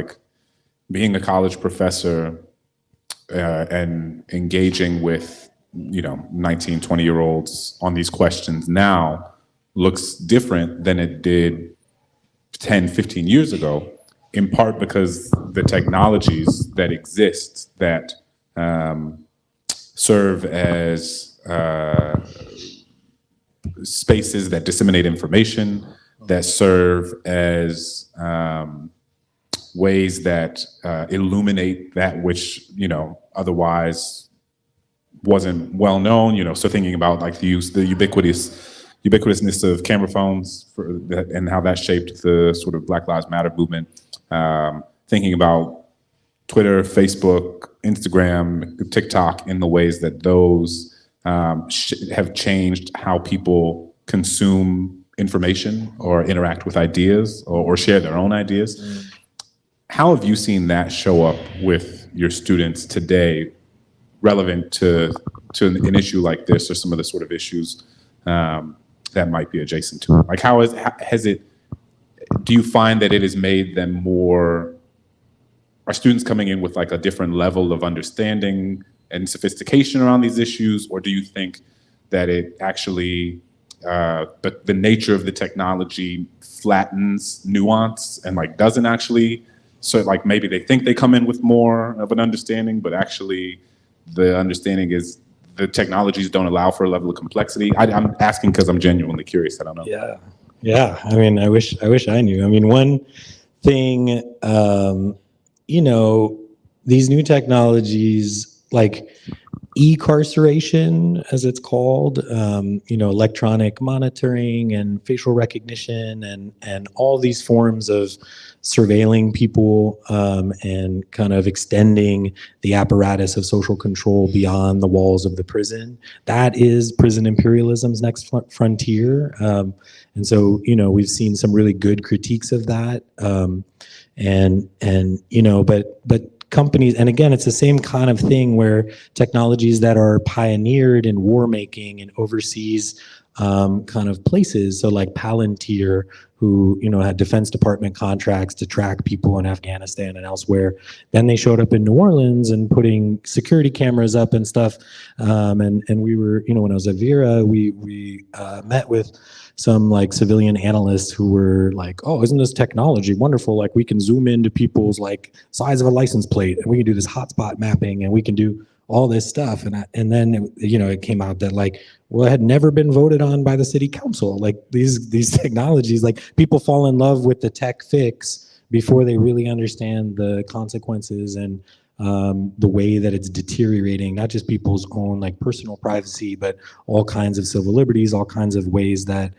being a college professor and engaging with 19, 20-year-olds on these questions now looks different than it did 10, 15 years ago, in part because the technologies that exist that serve as spaces that disseminate information, that serve as ways that illuminate that which otherwise wasn't well known. So thinking about the ubiquitousness of camera phones and how that shaped the sort of Black Lives Matter movement. Thinking about Twitter, Facebook, Instagram, TikTok, in the ways that those have changed how people consume information or interact with ideas or share their own ideas. How have you seen that show up with your students today, relevant to an issue like this, or some of the sort of issues that might be adjacent to it? How has it? Do you find that it has made them more? Are students coming in with a different level of understanding and sophistication around these issues, or do you think that it actually, the nature of the technology flattens nuance and doesn't actually? So maybe they think they come in with more of an understanding, but actually the understanding is the technologies don't allow for a level of complexity? I'm asking because I'm genuinely curious. I don't know. Yeah. I mean, I wish I knew. I mean, one thing, these new technologies like e-carceration, as it's called, electronic monitoring and facial recognition and all these forms of surveilling people and kind of extending the apparatus of social control beyond the walls of the prison. That is prison imperialism's next frontier. And so, we've seen some really good critiques of that. But companies, and again, it's the same kind of thing where technologies that are pioneered in war making and overseas kind of places, so like Palantir, who had Defense Department contracts to track people in Afghanistan and elsewhere. Then they showed up in New Orleans and putting security cameras up and stuff. And we were, when I was at Vera, we met with some like civilian analysts who were like, oh, isn't this technology wonderful? Like we can zoom into people's like size of a license plate and we can do this hotspot mapping and we can do all this stuff. And then it came out that like, well, it had never been voted on by the city council. Like these technologies, like people fall in love with the tech fix before they really understand the consequences and the way that it's deteriorating, not just people's own like personal privacy, but all kinds of civil liberties, all kinds of ways that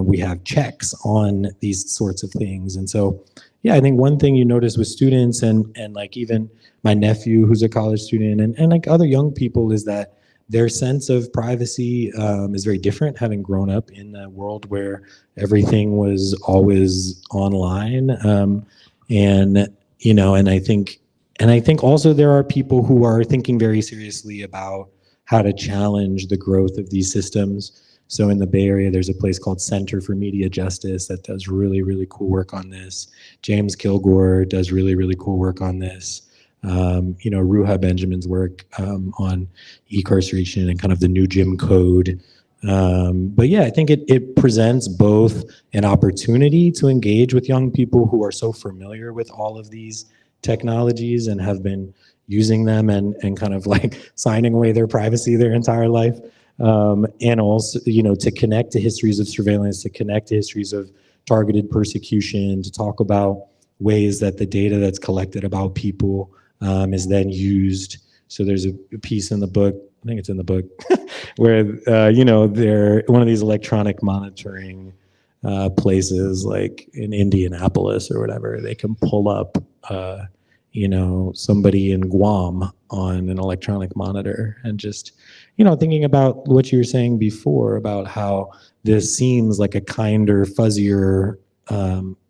we have checks on these sorts of things. And so, yeah, I think one thing you notice with students and like even my nephew who's a college student and like other young people is that their sense of privacy is very different, having grown up in a world where everything was always online. And I think also there are people who are thinking very seriously about how to challenge the growth of these systems. So in the Bay Area, there's a place called Center for Media Justice that does really, really cool work on this. James Kilgore does really, really cool work on this. Ruha Benjamin's work on e-carceration and kind of the new Jim Code. But yeah, I think it presents both an opportunity to engage with young people who are so familiar with all of these technologies and have been using them and kind of like signing away their privacy their entire life. And also, to connect to histories of surveillance, to connect to histories of targeted persecution, to talk about ways that the data that's collected about people is then used. So there's a piece in the book, I think it's in the book, where, they're one of these electronic monitoring places like in Indianapolis or whatever, they can pull up, somebody in Guam on an electronic monitor and just, thinking about what you were saying before about how this seems like a kinder, fuzzier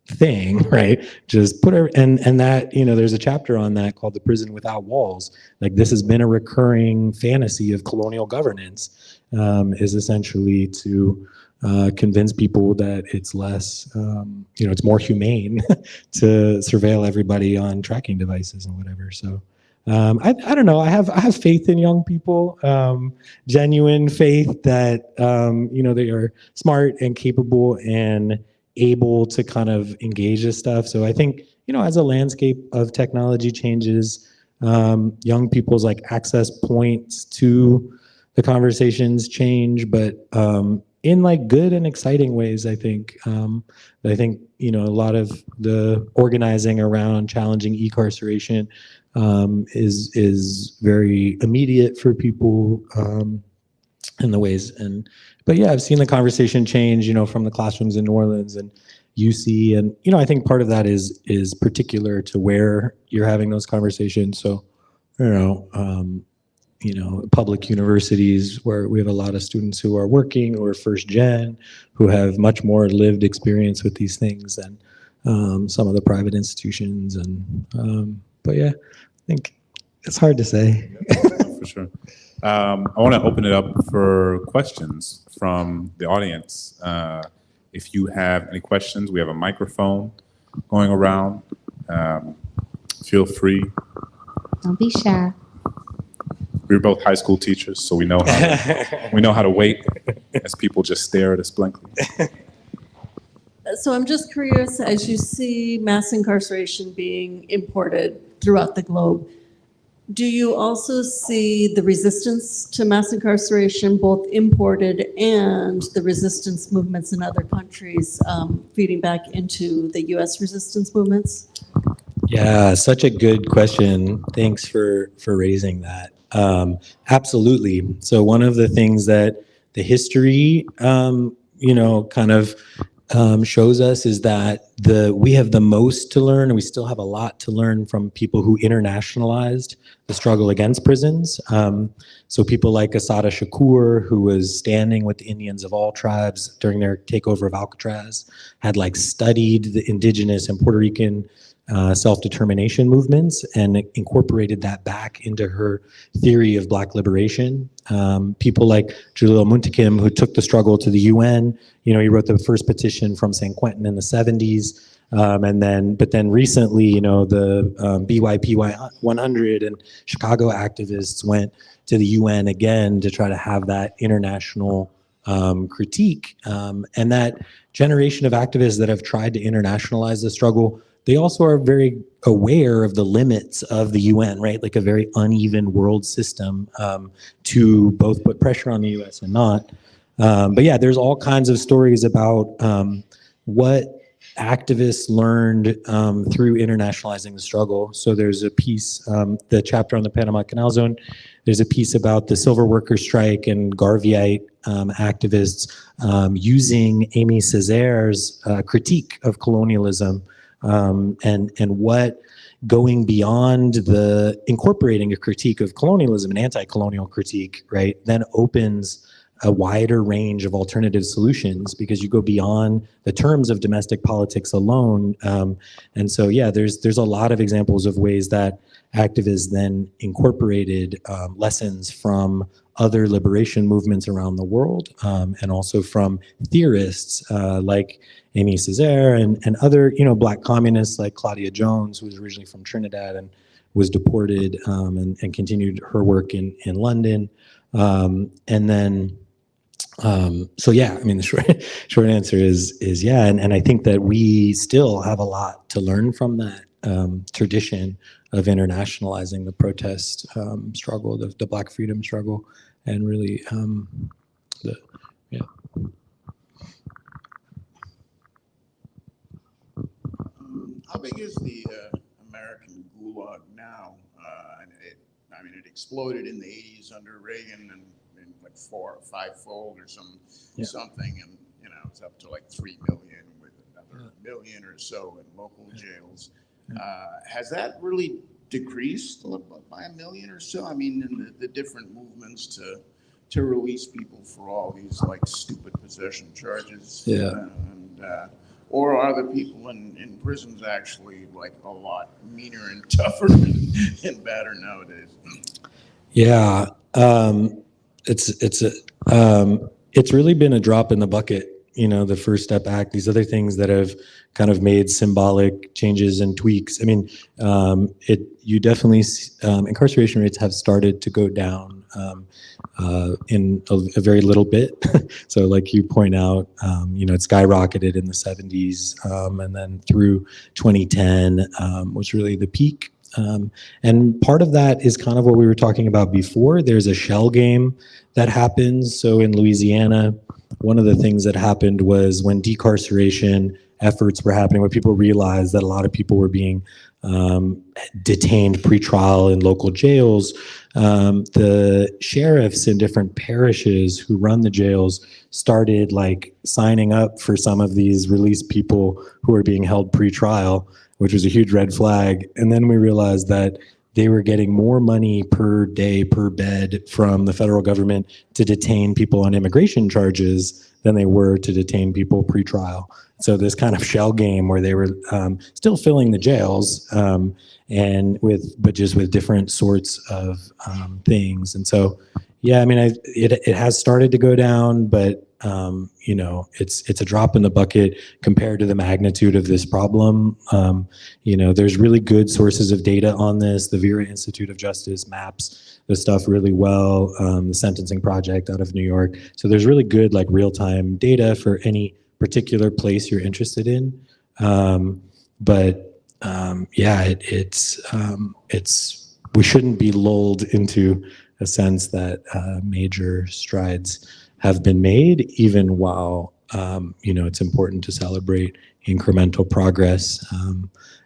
thing, right? Just put her, and that, there's a chapter on that called The Prison Without Walls. Like this has been a recurring fantasy of colonial governance, is essentially to convince people that it's less, it's more humane to surveil everybody on tracking devices and whatever. So I don't know. I have faith in young people, genuine faith that they are smart and capable and able to kind of engage this stuff. So I think as a landscape of technology changes, young people's like access points to the conversations change, but in like good and exciting ways. I think a lot of the organizing around challenging e-carceration is very immediate for people in the ways. But yeah, I've seen the conversation change, from the classrooms in New Orleans and UC, and I think part of that is particular to where you're having those conversations. So, public universities where we have a lot of students who are working or first gen, who have much more lived experience with these things than some of the private institutions. And but yeah, I think it's hard to say. For sure. I want to open it up for questions from the audience. If you have any questions, we have a microphone going around. Feel free. Don't be shy. We're both high school teachers, so we know how to wait as people just stare at us blankly. So I'm just curious, as you see mass incarceration being imported throughout the globe, Do you also see the resistance to mass incarceration, both imported and the resistance movements in other countries, feeding back into the U.S. resistance movements? Yeah, such a good question. Thanks for raising that. Absolutely. So one of the things that the history, kind of shows us is that we have the most to learn, and we still have a lot to learn from people who internationalized the struggle against prisons. So people like Assata Shakur, who was standing with the Indians of all tribes during their takeover of Alcatraz, had like studied the indigenous and Puerto Rican self-determination movements and incorporated that back into her theory of Black liberation. People like Jalil Muntakim, who took the struggle to the UN. He wrote the first petition from San Quentin in the 70s. But then recently, the BYP 100 and Chicago activists went to the UN again to try to have that international critique. And that generation of activists that have tried to internationalize the struggle, they also are very aware of the limits of the UN, right? Like a very uneven world system to both put pressure on the US and not. But yeah, there's all kinds of stories about what activists learned through internationalizing the struggle. So there's a piece, the chapter on the Panama Canal Zone, there's a piece about the silver worker strike and Garveyite activists using Amy Césaire's critique of colonialism and what going beyond the incorporating a critique of colonialism, an anti-colonial critique, right, then opens a wider range of alternative solutions because you go beyond the terms of domestic politics alone. And so, yeah, there's a lot of examples of ways that activists then incorporated lessons from other liberation movements around the world and also from theorists like Amy Césaire and other, Black communists like Claudia Jones, who was originally from Trinidad and was deported and continued her work in London. So yeah, I mean, the short answer is yeah, and I think that we still have a lot to learn from that tradition of internationalizing the protest struggle, the Black freedom struggle, and really yeah. How big is the American gulag now? It exploded in the 80s under Reagan and like 4 or 5-fold or something, and it's up to like 3 million with another million or so in local jails. Has that really decreased by 1 million or so? I mean, in the different movements to release people for all these like stupid possession charges. Yeah. Or are the people in prisons actually like a lot meaner and tougher and badder nowadays? Yeah, it's really been a drop in the bucket. The First Step Act, these other things that have kind of made symbolic changes and tweaks. I mean, you definitely incarceration rates have started to go down in a very little bit. So like you point out, it skyrocketed in the 70s and then through 2010 was really the peak. And part of that is kind of what we were talking about before. There's a shell game that happens. So in Louisiana, one of the things that happened was when decarceration efforts were happening, when people realized that a lot of people were being detained pre-trial in local jails, the sheriffs in different parishes who run the jails started like signing up for some of these released people who are being held pre-trial, which was a huge red flag. And then we realized that they were getting more money per day, per bed from the federal government to detain people on immigration charges than they were to detain people pre-trial. So this kind of shell game where they were still filling the jails but just with different sorts of things. And so, yeah, I mean, it has started to go down, but it's a drop in the bucket compared to the magnitude of this problem. There's really good sources of data on this. The Vera Institute of Justice maps the stuff really well. The Sentencing Project out of New York. So there's really good like real-time data for any particular place you're interested in. we shouldn't be lulled into a sense that major strides have been made, even while it's important to celebrate incremental progress.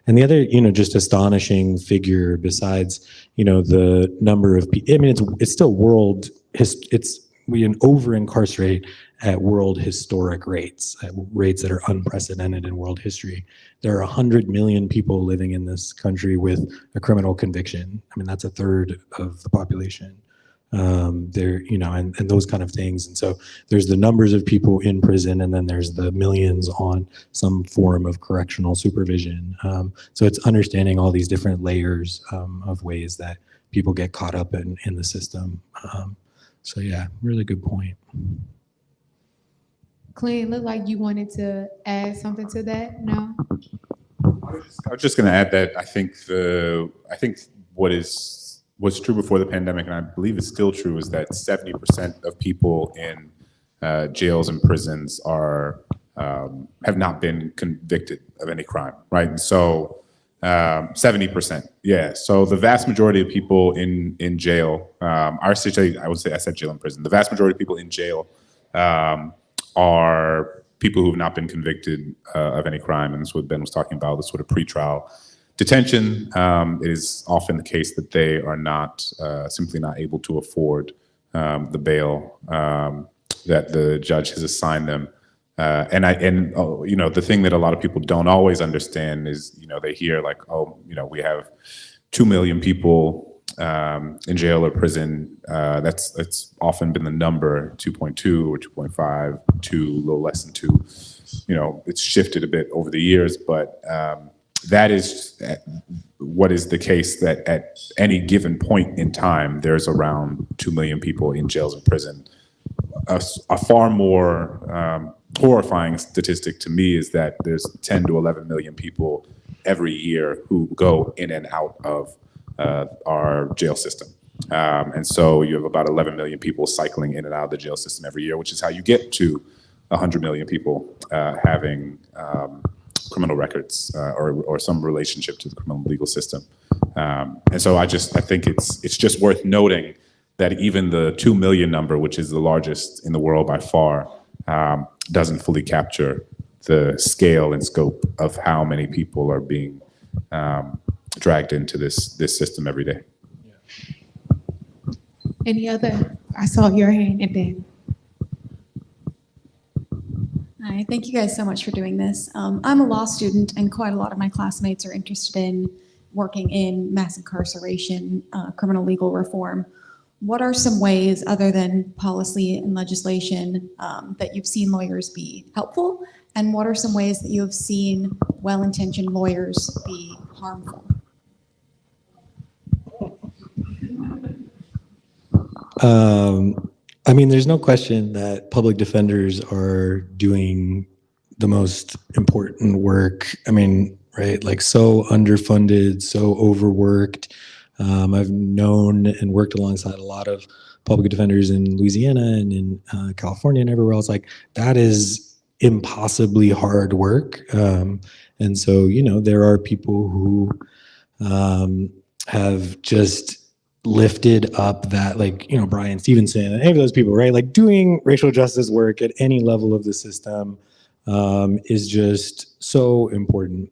And the other, just astonishing figure besides, the number of people. I mean, it's still we over incarcerate at world historic rates, at rates that are unprecedented in world history. There are 100 million people living in this country with a criminal conviction. I mean, that's a third of the population. And those kind of things. And so there's the numbers of people in prison, and then there's the millions on some form of correctional supervision. So it's understanding all these different layers of ways that people get caught up in the system. So yeah, really good point. Clint, looked like you wanted to add something to that. No? I was just going to add that I think what's true before the pandemic, and I believe it's still true, is that 70% of people in jails and prisons have not been convicted of any crime, right? And so 70%, yeah. So the vast majority of people in jail, I said jail and prison. The vast majority of people in jail are people who have not been convicted of any crime, and that's what Ben was talking about, the sort of pretrial detention. It is often the case that they are not simply not able to afford the bail that the judge has assigned them. The thing that a lot of people don't always understand is, they hear like, we have 2 million people in jail or prison. That's often been the number, 2.2 or 2.5, 2, a little less than 2. It's shifted a bit over the years, but that is what is the case, that at any given point in time, there's around 2 million people in jails and prison. A far more horrifying statistic to me is that there's 10 to 11 million people every year who go in and out of our jail system. And so you have about 11 million people cycling in and out of the jail system every year, which is how you get to 100 million people having criminal records or some relationship to the criminal legal system. And so I think it's just worth noting that even the 2 million number, which is the largest in the world by far, doesn't fully capture the scale and scope of how many people are being dragged into this system every day. Any other? I saw your hand, and then. Hi, thank you guys so much for doing this. I'm a law student, and quite a lot of my classmates are interested in working in mass incarceration, criminal legal reform. What are some ways, other than policy and legislation, that you've seen lawyers be helpful? And what are some ways that you have seen well-intentioned lawyers be harmful? There's no question that public defenders are doing the most important work. Right? Like, so underfunded, so overworked. I've known and worked alongside a lot of public defenders in Louisiana and in California and everywhere else. Like, that is impossibly hard work. And so, there are people who have just lifted up that, like, Brian Stevenson and any of those people, right? Like, doing racial justice work at any level of the system is just so important.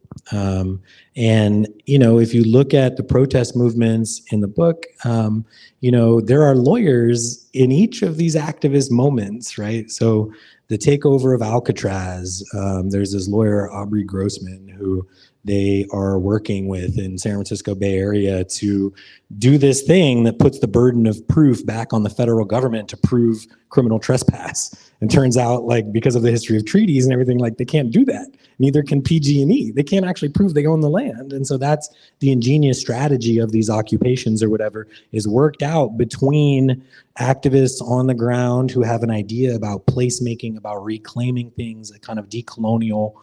If you look at the protest movements in the book, there are lawyers in each of these activist moments, right? So the takeover of Alcatraz, there's this lawyer, Aubrey Grossman, who they are working with in San Francisco Bay Area to do this thing that puts the burden of proof back on the federal government to prove criminal trespass. And turns out, like, because of the history of treaties and everything, like, they can't do that. Neither can PG&E. They can't actually prove they own the land. And so that's the ingenious strategy of these occupations or whatever, is worked out between activists on the ground who have an idea about placemaking, about reclaiming things, a kind of decolonial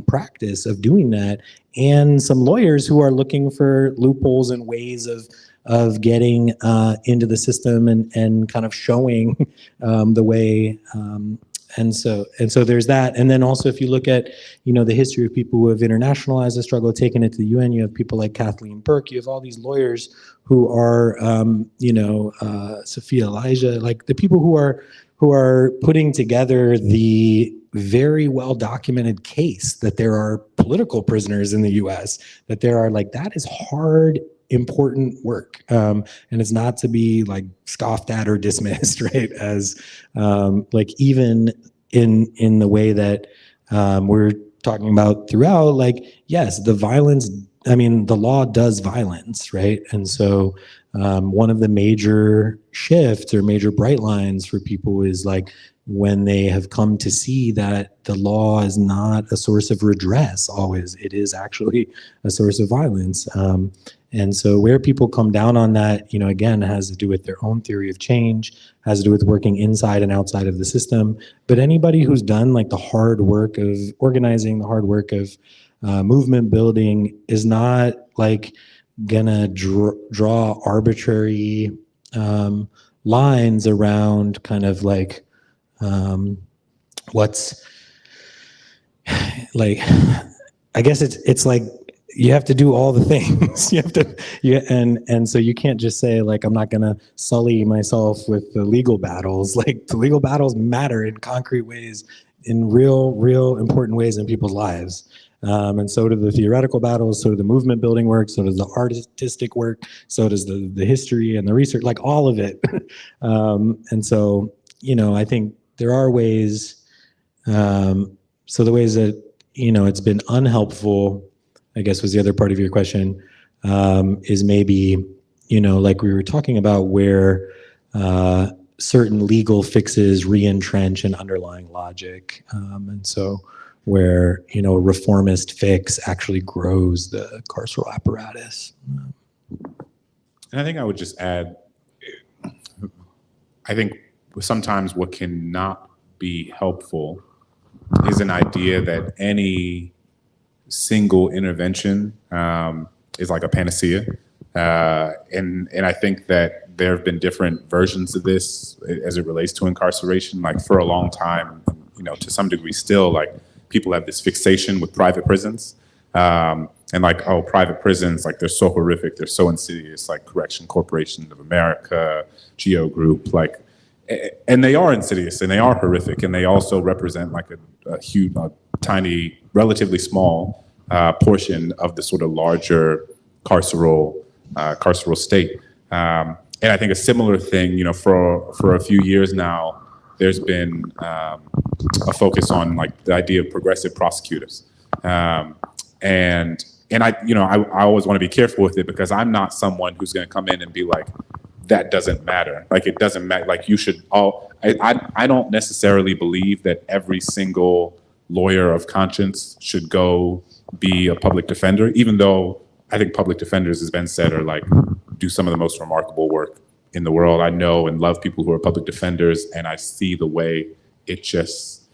practice of doing that, and some lawyers who are looking for loopholes and ways of getting into the system and kind of showing the way and so there's that. And then also, if you look at, the history of people who have internationalized the struggle, taken it to the UN, you have people like Kathleen Burke, you have all these lawyers who are, Sophia Elijah, like the people who are putting together the very well documented case that there are political prisoners in the US, that there are, like, that is hard, important work, and it's not to be like scoffed at or dismissed, right? As like, even in the way that we're talking about throughout, like, yes, the violence, I mean, the law does violence, right? And so one of the major shifts or major bright lines for people is, like, when they have come to see that the law is not a source of redress always, it is actually a source of violence. And so where people come down on that, again, has to do with their own theory of change, has to do with working inside and outside of the system. But anybody who's done, like, the hard work of organizing, the hard work of movement building is not, like, gonna draw arbitrary lines around kind of like what's, like, I guess it's like, you have to do all the things. And so you can't just say, like, I'm not gonna sully myself with the legal battles. Like, the legal battles matter in concrete ways, in real important ways in people's lives. And so do the theoretical battles, so do the movement building work, so does the artistic work, so does the history and the research, like, all of it. And so, I think there are ways, so the ways that, it's been unhelpful, I guess was the other part of your question, is maybe, like we were talking about, where certain legal fixes re-entrench an underlying logic. And so where, a reformist fix actually grows the carceral apparatus. And I think I would just add, I think sometimes what cannot be helpful is an idea that any single intervention is like a panacea. And I think that there have been different versions of this as it relates to incarceration. Like, for a long time, to some degree still, like, people have this fixation with private prisons. And like, oh, private prisons, like, they're so horrific, they're so insidious, like Correction Corporation of America, Geo Group, like, and they are insidious and they are horrific, and they also represent, like, a huge, tiny, relatively small portion of the sort of larger carceral state. And I think a similar thing, for a few years now, there's been a focus on, like, the idea of progressive prosecutors. And I always want to be careful with it, because I'm not someone who's going to come in and be like, that doesn't matter. Like, it doesn't matter. Like, you should all, I don't necessarily believe that every single lawyer of conscience should go be a public defender, even though I think public defenders, as Ben said, are, like, do some of the most remarkable work in the world. I know and love people who are public defenders, and I see the way it just,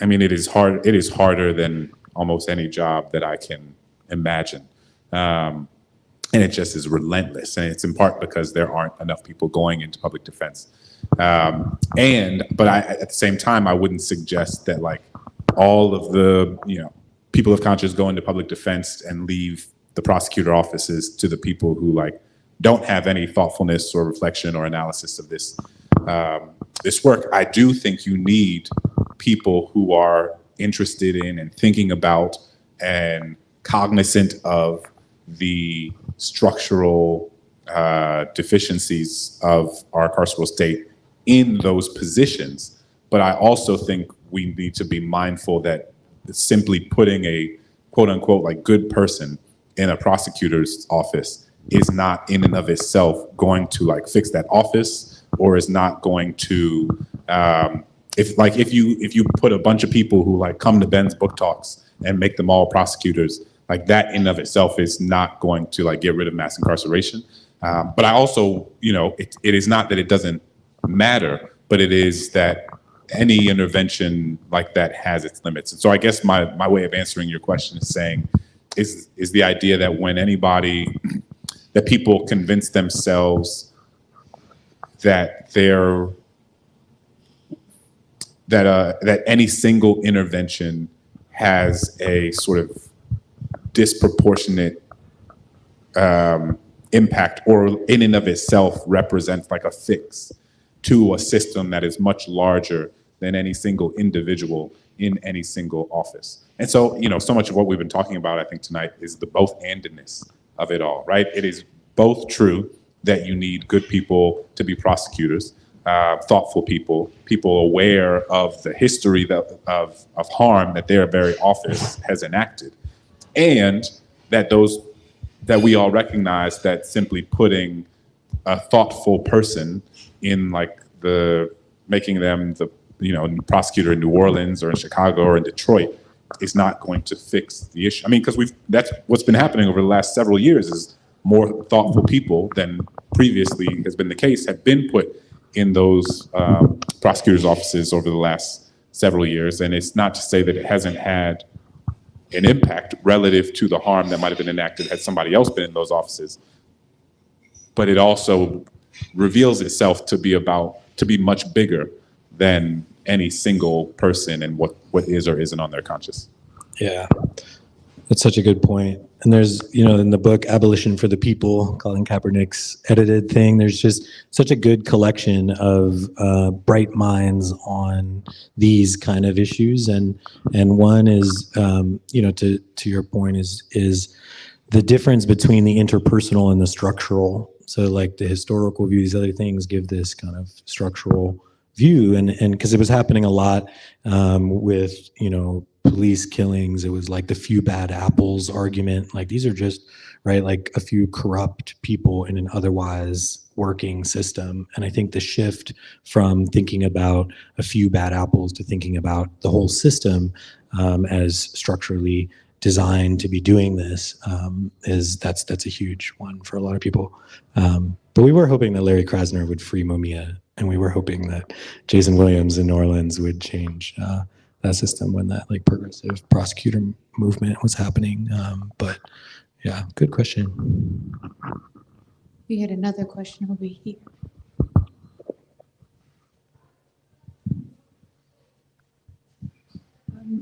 I mean, it is hard. It is harder than almost any job that I can imagine. And it just is relentless. And it's in part because there aren't enough people going into public defense. But at the same time, I wouldn't suggest that, like, all of the, people of conscience go into public defense and leave the prosecutor offices to the people who, like, don't have any thoughtfulness or reflection or analysis of this work. I do think you need people who are interested in and thinking about and cognizant of the structural deficiencies of our carceral state in those positions. But I also think we need to be mindful that simply putting a quote unquote, like, good person in a prosecutor's office is not in and of itself going to, like, fix that office, or is not going to, if you put a bunch of people who, like, come to Ben's book talks and make them all prosecutors, like, that in and of itself is not going to, like, get rid of mass incarceration. But I also, it is not that it doesn't matter, but it is that any intervention like that has its limits. And so I guess my way of answering your question is saying, is the idea that when that people convince themselves that that any single intervention has a sort of disproportionate impact, or in and of itself represents like a fix to a system that is much larger than any single individual in any single office. And so, so much of what we've been talking about, I think, tonight is the both-andedness of it all, right? It is both true that you need good people to be prosecutors, thoughtful people, people aware of the history of harm that their very office has enacted, and that we all recognize that simply putting a thoughtful person in making them the prosecutor in New Orleans or in Chicago or in Detroit is not going to fix the issue. I mean, because that's what's been happening over the last several years is more thoughtful people than previously has been the case have been put in those prosecutors' offices over the last several years. And it's not to say that it hasn't had an impact relative to the harm that might have been enacted had somebody else been in those offices. But it also reveals itself to be much bigger than any single person and what is or isn't on their conscience. Yeah, that's such a good point. And there's, in the book, Abolition for the People, Colin Kaepernick's edited thing, there's just such a good collection of bright minds on these kind of issues. And one is, to your point, is the difference between the interpersonal and the structural. So like the historical view, these other things give this kind of structural view, and because it was happening a lot with police killings. It was like the few bad apples argument, like these are just like a few corrupt people in an otherwise working system. And I think the shift from thinking about a few bad apples to thinking about the whole system as structurally designed to be doing this that's a huge one for a lot of people. But we were hoping that Larry Krasner would free Mumia, and we were hoping that Jason Williams in New Orleans would change that system when that progressive prosecutor movement was happening. But yeah, good question. We had another question over here.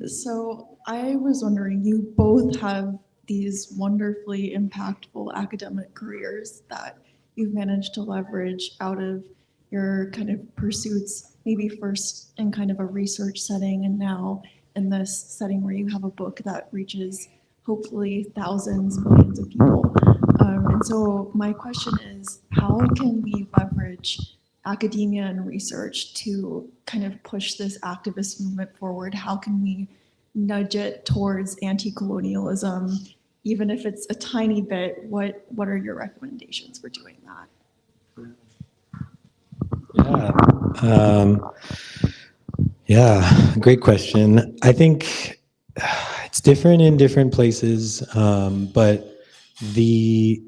So I was wondering, you both have these wonderfully impactful academic careers that you've managed to leverage out of your kind of pursuits, maybe first in kind of a research setting and now in this setting where you have a book that reaches hopefully thousands, millions of people. And so my question is, how can we leverage academia and research to kind of push this activist movement forward? How can we nudge it towards anti-colonialism, even if it's a tiny bit? What are your recommendations for doing that? Yeah, great question. I think it's different in different places, but the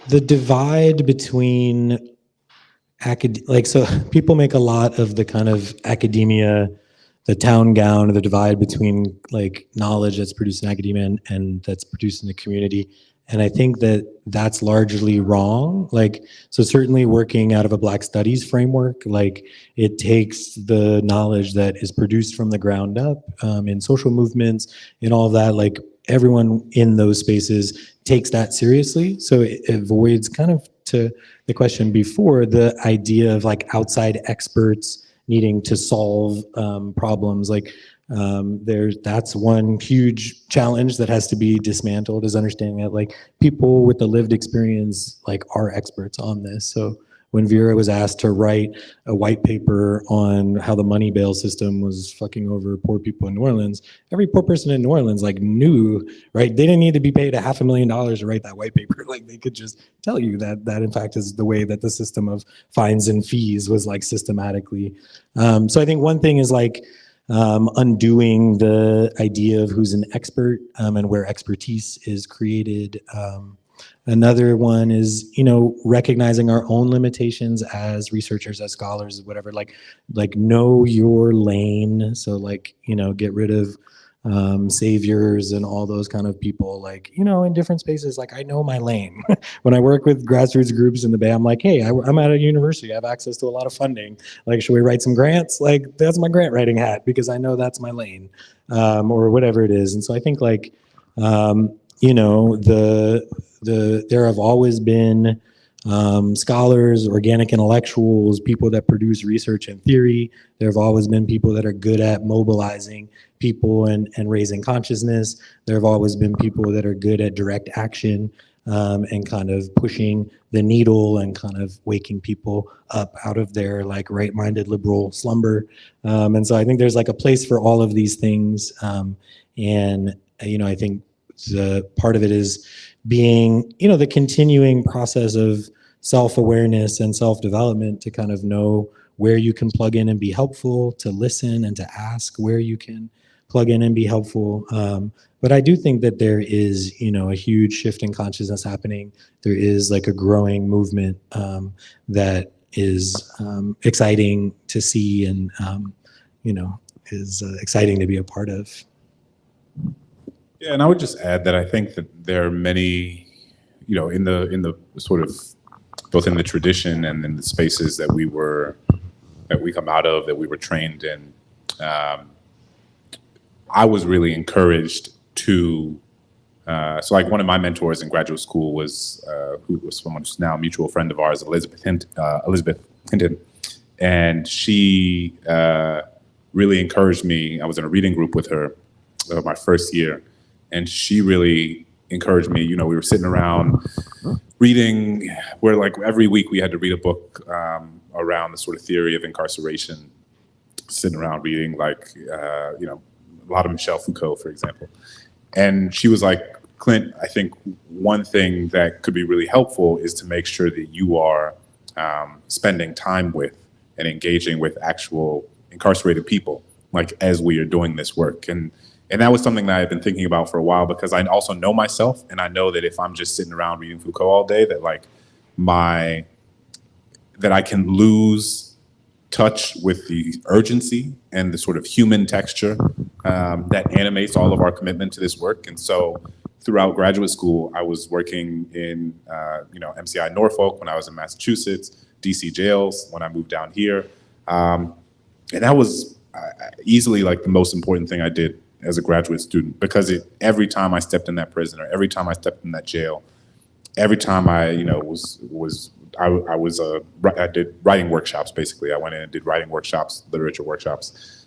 divide between so people make a lot of the kind of academia, the town gown, the divide between knowledge that's produced in academia and that's produced in the community. And I think that that's largely wrong. So certainly working out of a Black Studies framework, it takes the knowledge that is produced from the ground up in social movements and all of that, everyone in those spaces takes that seriously. So it avoids, kind of to the question before, the idea of outside experts needing to solve problems. That's one huge challenge that has to be dismantled, is understanding that people with the lived experience are experts on this. So when Vera was asked to write a white paper on how the money bail system was fucking over poor people in New Orleans, every poor person in New Orleans knew, right? They didn't need to be paid $500,000 to write that white paper. They could just tell you that in fact is the way that the system of fines and fees was systematically. So I think one thing is undoing the idea of who's an expert and where expertise is created. Another one is, recognizing our own limitations as researchers, as scholars, whatever, know your lane. So get rid of saviors and all those kind of people, like, you know, in different spaces. Like, I know my lane. When I work with grassroots groups in the Bay, I'm like, hey, I'm at a university, I have access to a lot of funding. Like, should we write some grants? Like, that's my grant writing hat, because I know that's my lane, or whatever it is. And so I think, like, you know, there have always been scholars, organic intellectuals, people that produce research and theory. There have always been people that are good at mobilizing people and raising consciousness. There have always been people that are good at direct action, and kind of pushing the needle and kind of waking people up out of their like right-minded liberal slumber. And so I think there's like a place for all of these things. And, you know, I think the part of it is being, you know, the continuing process of self-awareness and self-development to kind of know where you can plug in and be helpful, to listen and to ask where you can plug in and be helpful. But I do think that there is, you know, a huge shift in consciousness happening. There is like a growing movement that is exciting to see and, you know, is exciting to be a part of. Yeah, and I would just add that I think that there are many, you know, in the sort of, both in the tradition and in the spaces that we come out of, that we were trained in, I was really encouraged to, so like one of my mentors in graduate school was, who was someone who's now a mutual friend of ours, Elizabeth Hinton, and she really encouraged me. I was in a reading group with her my first year, and she really encouraged me. You know, we were sitting around reading, where like every week we had to read a book around the sort of theory of incarceration, sitting around reading, like, you know, a lot of Michel Foucault, for example. And she was like, Clint, I think one thing that could be really helpful is to make sure that you are spending time with and engaging with actual incarcerated people, like as we are doing this work. And that was something that I've been thinking about for a while, because I also know myself, and I know that if I'm just sitting around reading Foucault all day, that like that I can lose touch with the urgency and the sort of human texture that animates all of our commitment to this work. And so throughout graduate school, I was working in, you know, MCI Norfolk when I was in Massachusetts, DC jails when I moved down here. And that was easily like the most important thing I did as a graduate student, because every time I stepped in that prison, or every time I stepped in that jail, every time I, you know, I did writing workshops. Basically, I went in and did writing workshops, literature workshops.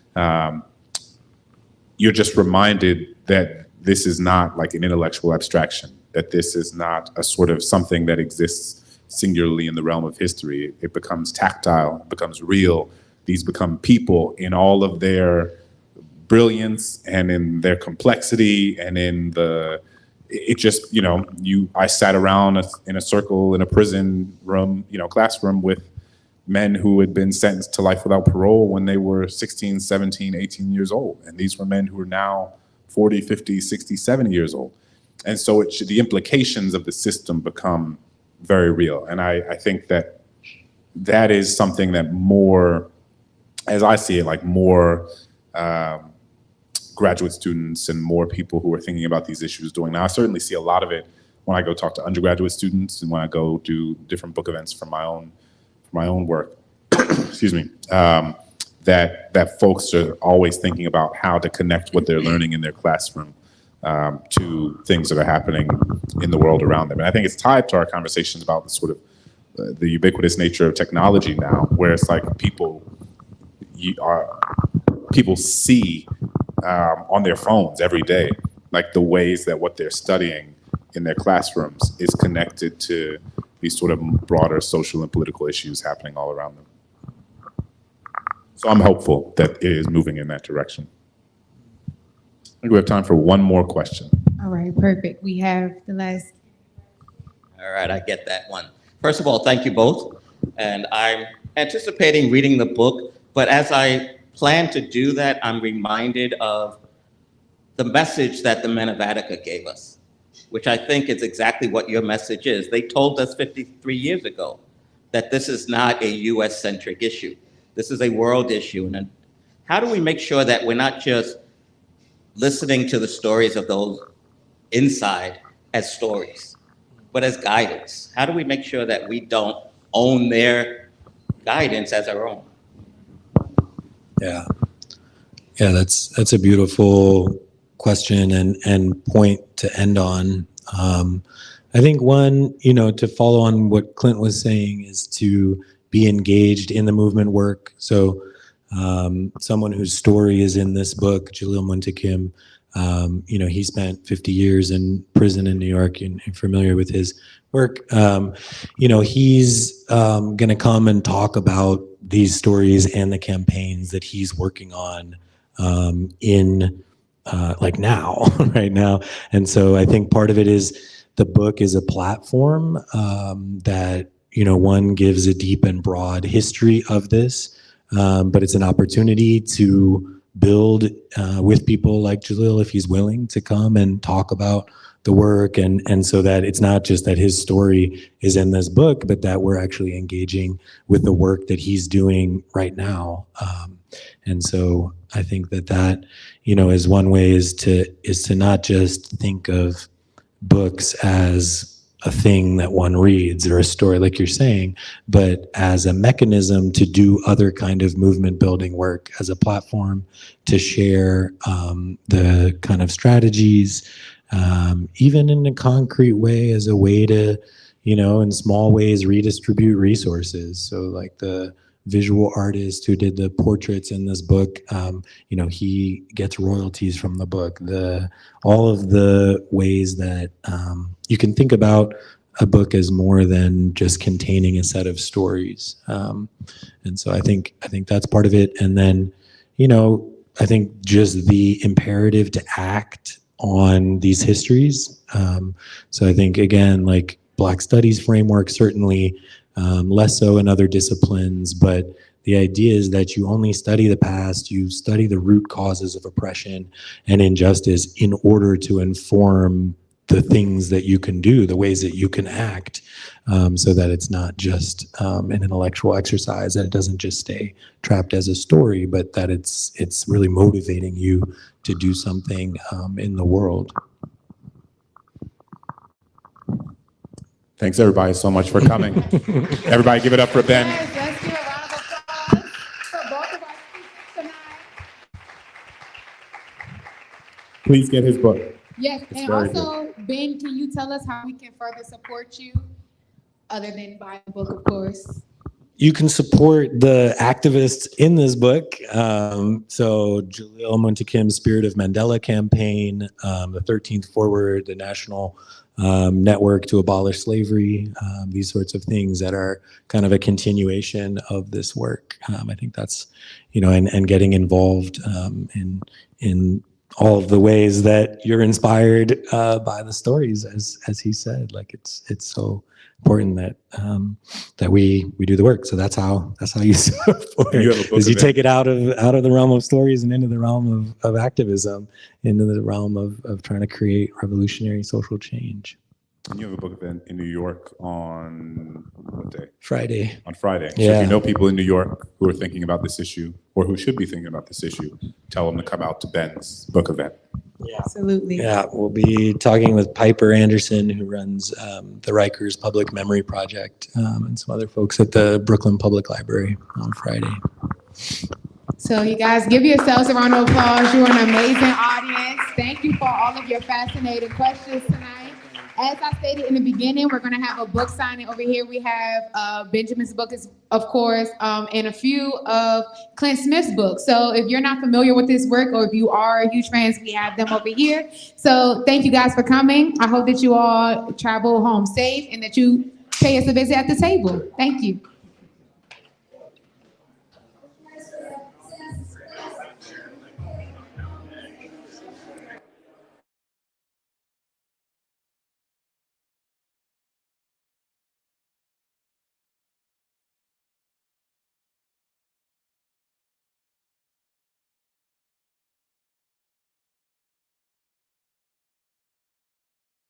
You're just reminded that this is not like an intellectual abstraction, that this is not a sort of something that exists singularly in the realm of history. It becomes tactile, it becomes real. These become people in all of their brilliance and in their complexity, and in it just, you know, I sat around in a circle in a prison room, you know, classroom with men who had been sentenced to life without parole when they were 16, 17, 18 years old. And these were men who are now 40, 50, 60, 70 years old. And so the implications of the system become very real. And I think that is something that more, as I see it, like more graduate students and more people who are thinking about these issues doing. Now, I certainly see a lot of it when I go talk to undergraduate students and when I go do different book events for my own work. Excuse me. That folks are always thinking about how to connect what they're learning in their classroom to things that are happening in the world around them. And I think it's tied to our conversations about the sort of the ubiquitous nature of technology now, where it's like people see on their phones every day, like the ways that what they're studying in their classrooms is connected to these sort of broader social and political issues happening all around them. So I'm hopeful that it is moving in that direction. I think we have time for one more question. All right, perfect. We have the last. All right, I get that one. First of all, thank you both. And I'm anticipating reading the book, but as I plan to do that, I'm reminded of the message that the men of Attica gave us, which I think is exactly what your message is. They told us 53 years ago that this is not a US-centric issue. This is a world issue. And how do we make sure that we're not just listening to the stories of those inside as stories, but as guidance. How do we make sure that we don't own their guidance as our own? Yeah. Yeah, that's a beautiful question and point to end on. I think one, to follow on what Clint was saying is to be engaged in the movement work. So someone whose story is in this book, Jalil Muntakim, he spent 50 years in prison in New York, and familiar with his work. He's going to come and talk about these stories and the campaigns that he's working on in now, right now. And so I think part of it is the book is a platform that, one gives a deep and broad history of this, but it's an opportunity to build with people like Jalil, if he's willing to come and talk about the work, and so that it's not just that his story is in this book, but that we're actually engaging with the work that he's doing right now. And so I think that is one way is to not just think of books as a thing that one reads or a story like you're saying, but as a mechanism to do other kind of movement building work, as a platform to share the kind of strategies, even in a concrete way, as a way to, in small ways redistribute resources. So like the visual artist who did the portraits in this book, he gets royalties from the book. All of the ways that you can think about a book as more than just containing a set of stories. And so I think that's part of it. And then, I think just the imperative to act on these histories. So I think, again, like Black Studies framework, certainly less so in other disciplines, but the idea is that you only study the past, you study the root causes of oppression and injustice in order to inform the things that you can do, the ways that you can act, so that it's not just an intellectual exercise, that it doesn't just stay trapped as a story, but that it's really motivating you to do something in the world. Thanks everybody so much for coming. Everybody give it up for Ben. Yes, let's give a round of applause for both of our speakers tonight. Please get his book. Yes, It's and very also, Ben, can you tell us how we can further support you, other than buying the book, of course? You can support the activists in this book. So Jalil Muntakim's Spirit of Mandela campaign, the 13th Forward, the National Network to Abolish Slavery, these sorts of things that are kind of a continuation of this work. I think that's, and getting involved in all of the ways that you're inspired by the stories, as he said. Like it's so important that we do the work. So that's how you support it, is you take it out of the realm of stories and into the realm of activism, into the realm of trying to create revolutionary social change. And you have a book event in New York on what day? Friday. On Friday. So Yeah. if you know people in New York who are thinking about this issue, or who should be thinking about this issue, tell them to come out to Ben's book event. Yeah. Absolutely. Yeah, we'll be talking with Piper Anderson, who runs the Rikers Public Memory Project, and some other folks at the Brooklyn Public Library on Friday. So you guys, give yourselves a round of applause. You're an amazing audience. Thank you for all of your fascinating questions tonight. As I stated in the beginning, we're going to have a book signing over here. We have Benjamin's book, of course, and a few of Clint Smith's books. So if you're not familiar with this work, or if you are huge fans, we have them over here. So thank you guys for coming. I hope that you all travel home safe and that you pay us a visit at the table. Thank you.